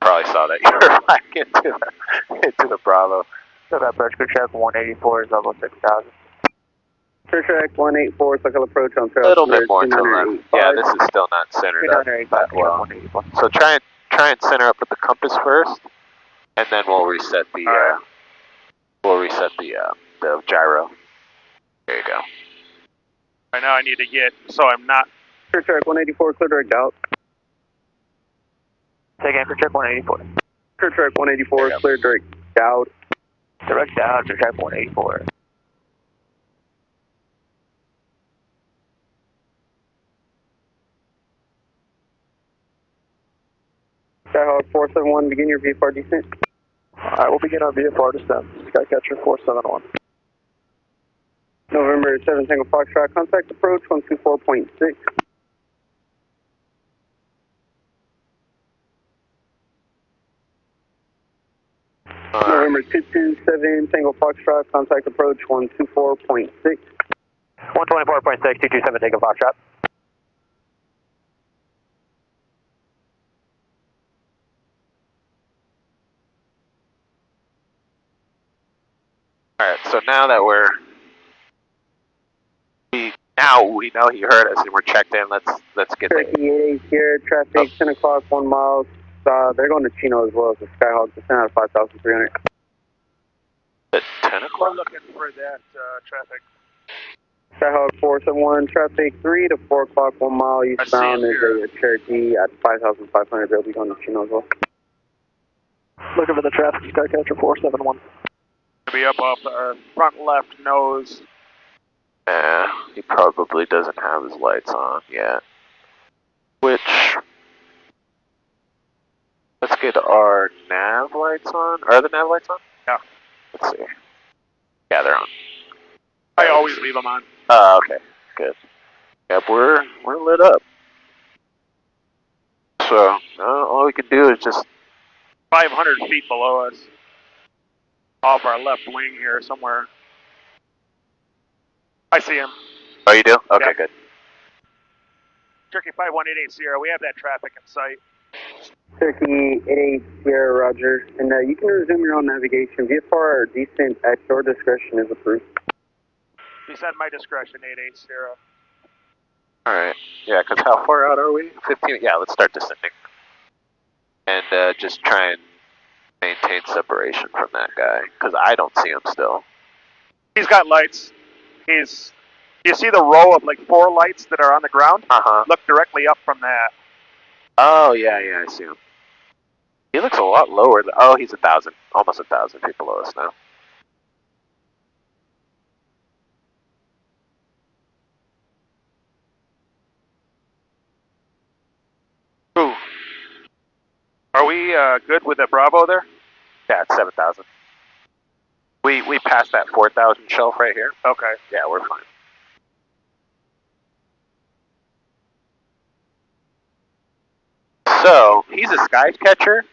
Probably saw that you were flying into the Bravo. So that approach, good check 184 is level 6,000. Sure track 184, SoCal approach on trail. A little bit more to the left. Yeah, this is still not centered up that well. So try and center up with the compass first, and then we'll reset the the gyro. There you go. Right now I need to get so I'm not. Sure track 184, clear direct out. Take anchor check 184. Sure track 184, clear direct out. Direct out, sure track 184. Skyhawk 471, begin your VFR descent. Alright, we'll begin our VFR descent. Skycatcher 471. November 7 Tango Foxtrot, contact approach 124.6. November 227 Tango Foxtrot, contact approach 124.6. 124.6, 227 Tango Foxtrot. Alright, so now that we know he heard us and we're checked in, let's get the Cherokee 88 here, traffic 10 o'clock, 1 mile. They're going to Chino as well as the Skyhawk, descent at 5,300. at 10 We're o'clock? looking for that traffic. Skyhawk 471, traffic 3 to 4 o'clock, 1 mile eastbound is a Cherokee at 5,500. They'll be going to Chino as well. Looking for the traffic, Skycatcher 471. Be up off our front left nose. He probably doesn't have his lights on yet. Which, let's Get our nav lights on. Are the nav lights on? Yeah. Let's see. Yeah, they're on. I always leave them on. Oh, okay. Good. Yep, we're lit up. So, all we can do is just 500 feet below us. Off our left wing here somewhere. I see him. Oh, you do? Okay, yeah. Good. Cherokee 5188 Sierra, we have that traffic in sight. Cherokee 88 Sierra, roger. And you can resume your own navigation. VFR descent at your discretion is approved. Descend my discretion, 88 Sierra. Alright. Yeah, because how far out are we? 15? Yeah, let's start descending. And just try and maintain separation from that guy, because I don't see him still. He's got lights. You see the row of like 4 lights that are on the ground? Uh-huh. Look directly up from that. Oh, yeah, I see him. He looks a lot lower. Oh, he's 1,000. Almost 1,000 feet below us now. Ooh. Are we good with the Bravo there? Yeah, it's 7,000. We passed that 4,000 shelf right here. Okay. Yeah, we're fine. So, he's a sky catcher.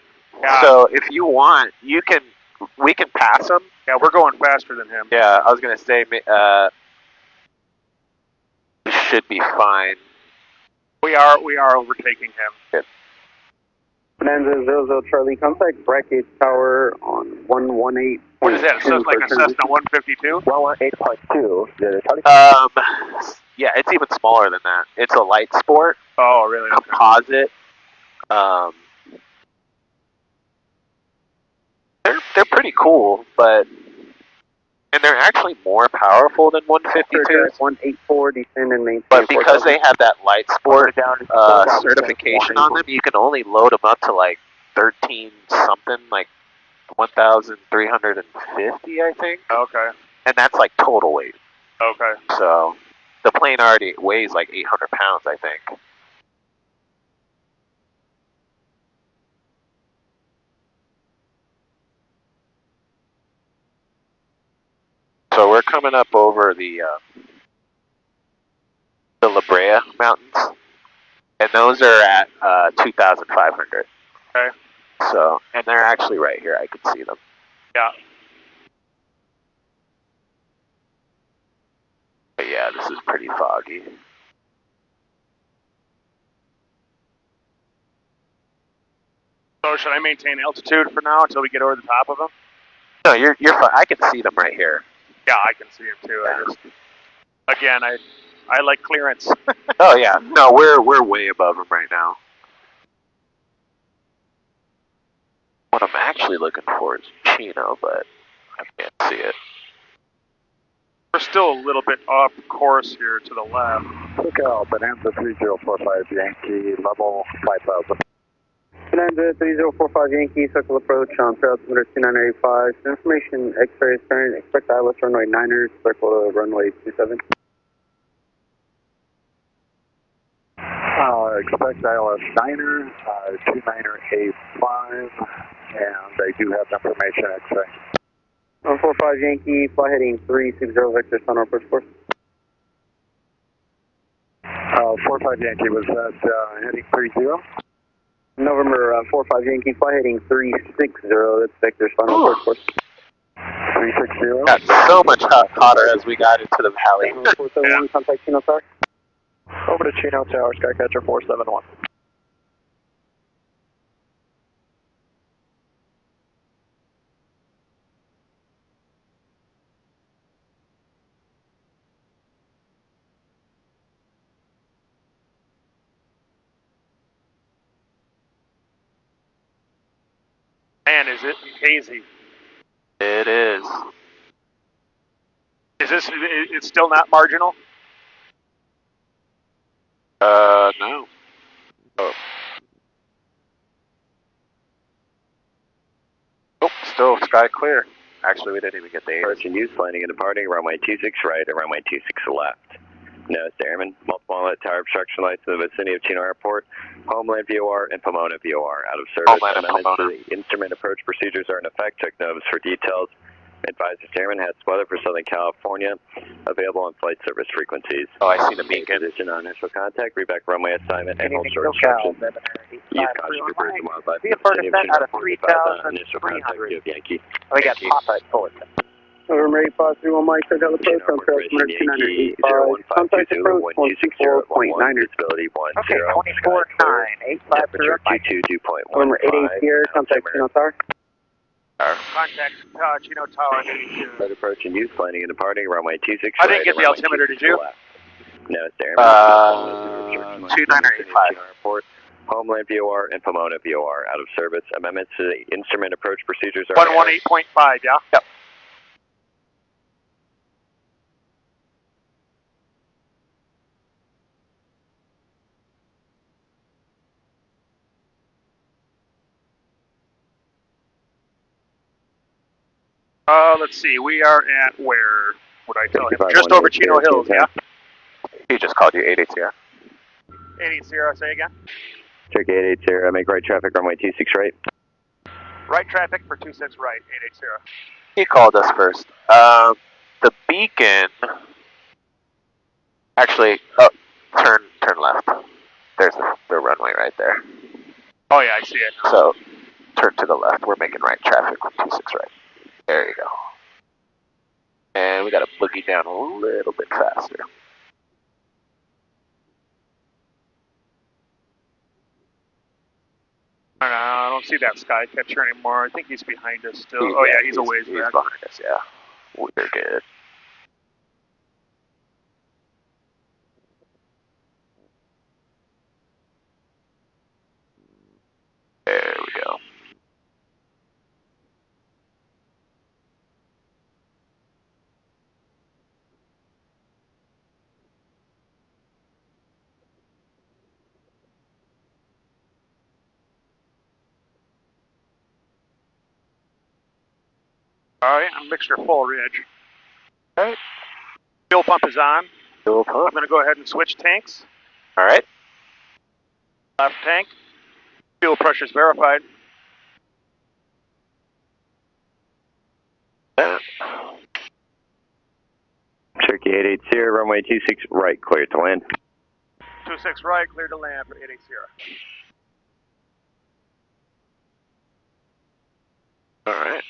Yeah. So, if you want, we can pass him. Yeah, we're going faster than him. Yeah, I was going to say, we should be fine. We are overtaking him. Good. Bonanza 00 Charlie, contact bracket tower on 118. What is that? It sounds like a Cessna 152? 118.2. Yeah, it's even smaller than that. It's a light sport. Oh, really? Okay. Composite. They're pretty cool, and they're actually more powerful than 152s. 184 descend and maintain. But because they have that light sport certification on them, you can only load them up to like 13 something, like 1,350, I think. Okay. And that's like total weight. Okay. So the plane already weighs like 800 pounds, I think. So we're coming up over the La Brea Mountains, and those are at 2,500. Okay. So, and they're actually right here. I can see them. Yeah. But yeah, this is pretty foggy. So should I maintain altitude for now until we get over the top of them? No, you're fine. I can see them right here. Yeah, I can see him too. Yeah. I like clearance. Oh yeah, no, we're way above them right now. What I'm actually looking for is Chino, but I can't see it. We're still a little bit off course here to the left. SoCal, Bonanza 3045 Yankee, level 5,000. Bonanza 3045 Yankee, circle approach on 2985. Information X-ray is turn. Expect ILS runway 9er, circle to runway 27. Expect ILS 9er, 29er A5, and I do have information X-ray. 145 Yankee, fly heading 360 vector sun approach course. 45 Yankee, was that heading 30? November 45 Yankee, fly heading 360, that's vector sun approach course. 360? Got so much hotter as we got into the valley. 471, contact Chino Tower. Over to Chino Tower, Skycatcher 471. Man, is it hazy. It is. It's still not marginal? No. Oh. Oh, still sky clear. Actually, we didn't even get the 8. Approach and use, landing and departing, runway 26 right and runway 26 left. No, it's Airman. Multiple inlet tower obstruction lights in the vicinity of Chino Airport. Homeland VOR and Pomona VOR out of service. Homeland and Amendments Pomona. to the instrument approach procedures are in effect. Check notes for details. Advisor Airman has weather for Southern California. Available on flight service frequencies. Oh, I see the beacon. Position on initial contact. Reback runway assignment and hold short instructions. Use caution to birds and wildlife. Vicinity of Chino Airport. Initial contact via Yankee. We got Papa Fullerton. Over Mary 531 Mike, so approach on Trails 2985. Contact approach 164.9. Visibility 10. Okay, 24985 Mike. 22.1. Over 88 here, contact Chino Tower. Contact Chino Tower. Flight approach and use, landing and departing, runway 26. I didn't get the altimeter, did you? No, it's there. 2985. Homeland VOR and Pomona VOR out of service. Amendments to the instrument approach procedures are 118.5, yeah? Yep. Let's see, we are at where would I tell him? Just over Chino Hills, yeah? He just called you 880. 880, say again? Cherokee 880, make right traffic, runway 26 right. Right traffic for 26 right, 880. He called us first. The beacon. Actually, turn left. There's the runway right there. Oh yeah, I see it. So, turn to the left. We're making right traffic with 26 right. There you go. And we got to boogie down a little bit faster. I don't see that sky catcher anymore. I think he's behind us still. He's a ways back. He's behind us, yeah. We're good. There we go. Alright, I'm mixture full ridge. Alright. Fuel pump is on. Fuel pump. I'm going to go ahead and switch tanks. Alright. Left tank. Fuel pressure's verified. Cherokee 880, runway 26 right, clear to land. 26 right, clear to land for 880. Alright.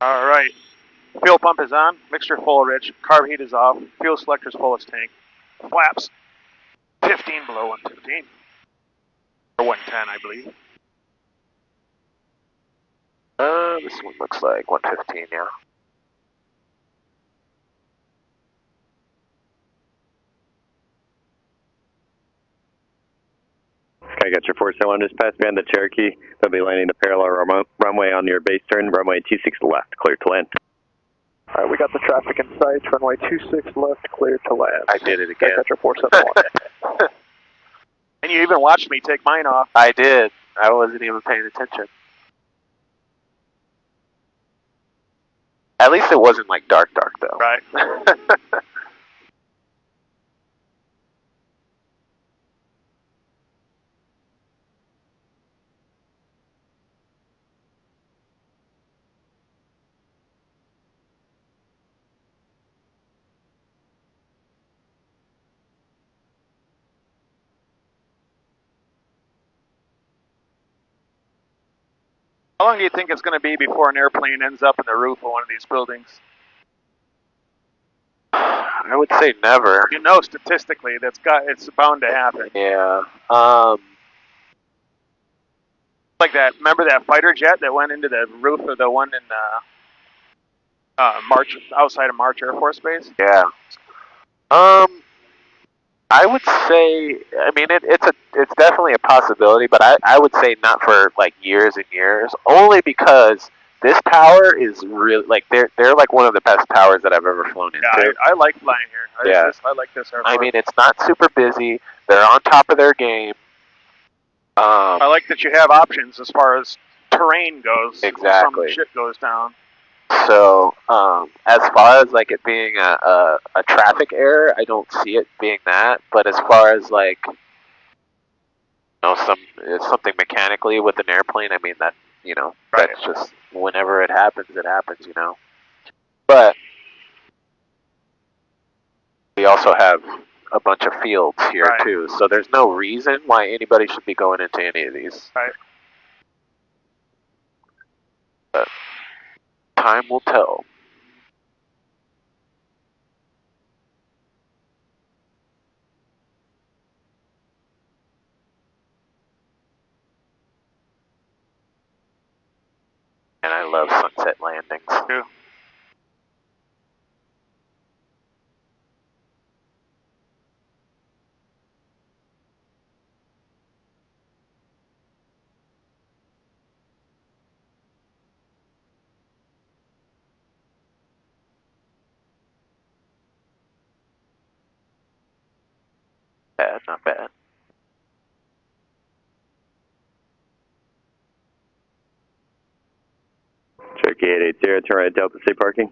Alright. Fuel pump is on. Mixture full ridge. Carb heat is off. Fuel selector's full as tank. Flaps. 15 below 115. Or 110, I believe. This one looks like 115, yeah. Okay, got your 471 just passed behind the Cherokee. They'll be landing the parallel runway on your base turn, runway 26 left, clear to land. Alright, we got the traffic in sight, runway 26 left, clear to land. I did it again. Got your 471. And you even watched me take mine off. I did. I wasn't even paying attention. At least it wasn't like dark though. Right. How long do you think it's going to be before an airplane ends up in the roof of one of these buildings? I would say never. You know, statistically, it's bound to happen. Yeah. Like that. Remember that fighter jet that went into the roof of the one in March, outside of March Air Force Base? Yeah. I would say, I mean, it's definitely a possibility, but I would say not for like years and years, only because this tower is really like they're like one of the best towers that I've ever flown into. Yeah, I like flying here. I like this airport. I mean, it's not super busy. They're on top of their game. I like that you have options as far as terrain goes. Exactly. Some shit goes down. So, as far as like it being a traffic error, I don't see it being that. But as far as like, you know, something mechanically with an airplane, I mean that, you know, that's just whenever it happens, you know. But we also have a bunch of fields here too, so there's no reason why anybody should be going into any of these. Right. But time will tell. And I love sunset landings too. Bad, not bad. Cherokee 880, turn right Delta, stay parking.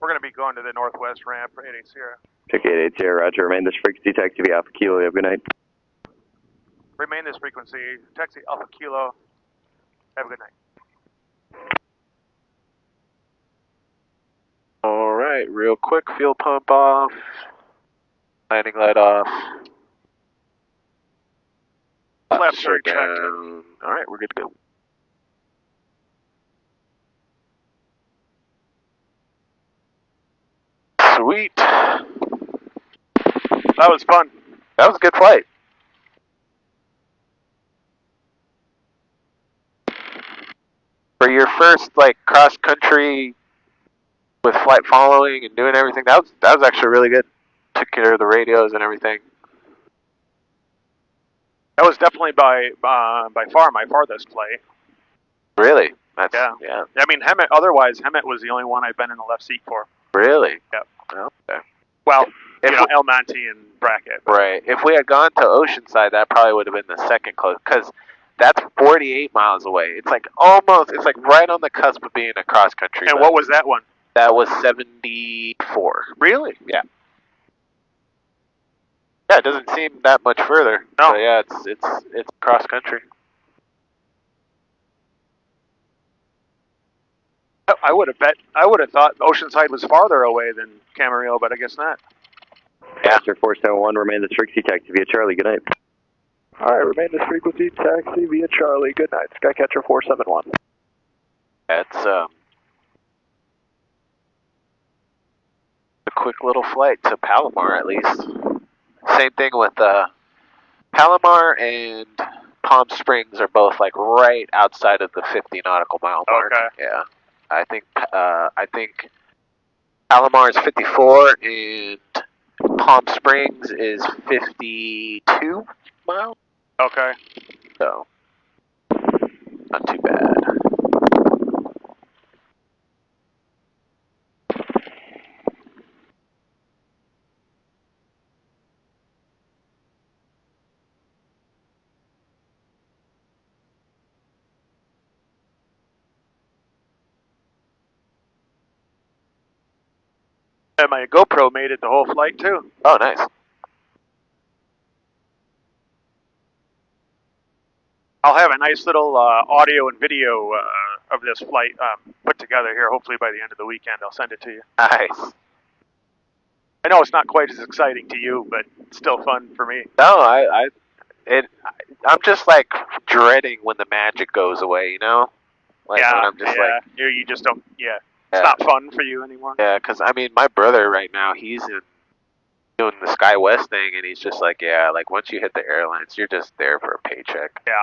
We're going to be going to the northwest ramp for 80 Sierra. Cherokee 880, roger, remain this frequency, taxi via Alpha Kilo, have a good night. Remain this frequency, taxi Alpha Kilo, have a good night. Alright, real quick, fuel pump off, landing light off. Flaps are checked. Alright, we're good to go. Sweet. That was fun. That was a good flight. For your first like cross country with flight following and doing everything, that was actually really good. Took care of the radios and everything. That was definitely by far my farthest flight. Really? That's, yeah. I mean, Hemet was the only one I've been in the left seat for. Really? Yep. Okay. Well, El Monte and Brackett. Right. If we had gone to Oceanside, that probably would have been the second close, because that's 48 miles away. It's like it's like right on the cusp of being a cross country. And what was that one? That was 74. Really? Yeah. Yeah, it doesn't seem that much further. No. So yeah, it's cross country. I would have thought Oceanside was farther away than Camarillo, but I guess not. Yeah. Sir 471, remain this frequency, taxi via Charlie, good night. Alright, remain this frequency, taxi via Charlie, good night. Skycatcher 471. That's a quick little flight to Palomar, at least. Same thing with Palomar and Palm Springs are both like right outside of the 50 nautical mile mark. Okay. Yeah. I think Palomar is 54 and Palm Springs is 52 miles. Okay. So not too bad. And my GoPro made it the whole flight too. Oh, nice. I'll have a nice little audio and video of this flight put together here. Hopefully by the end of the weekend, I'll send it to you. Nice. I know it's not quite as exciting to you, but it's still fun for me. No, I'm just like dreading when the magic goes away, you know? Like when I'm just like, you just don't. Yeah. It's not fun for you anymore. Yeah, because I mean, my brother right now, he's doing the SkyWest thing, and he's just like, yeah, like once you hit the airlines, you're just there for a paycheck. Yeah.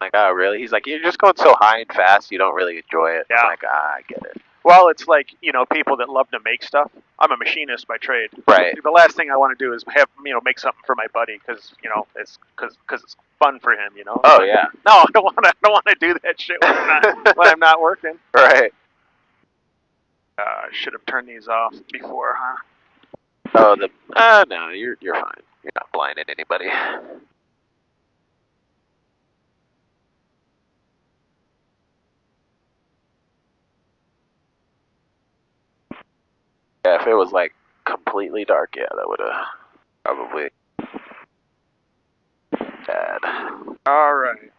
Like, oh, really? He's like, you're just going so high and fast, you don't really enjoy it. Yeah. I'm like, I get it. Well, it's like, people that love to make stuff. I'm a machinist by trade. Right. The last thing I want to do is have, make something for my buddy because, it's because it's fun for him, Oh, yeah. No, I don't want to do that shit when I'm not working. Right. I should have turned these off before, huh? Oh, no, you're fine. You're not blinding anybody. Yeah, if it was like completely dark, yeah, that would have probably bad. All right.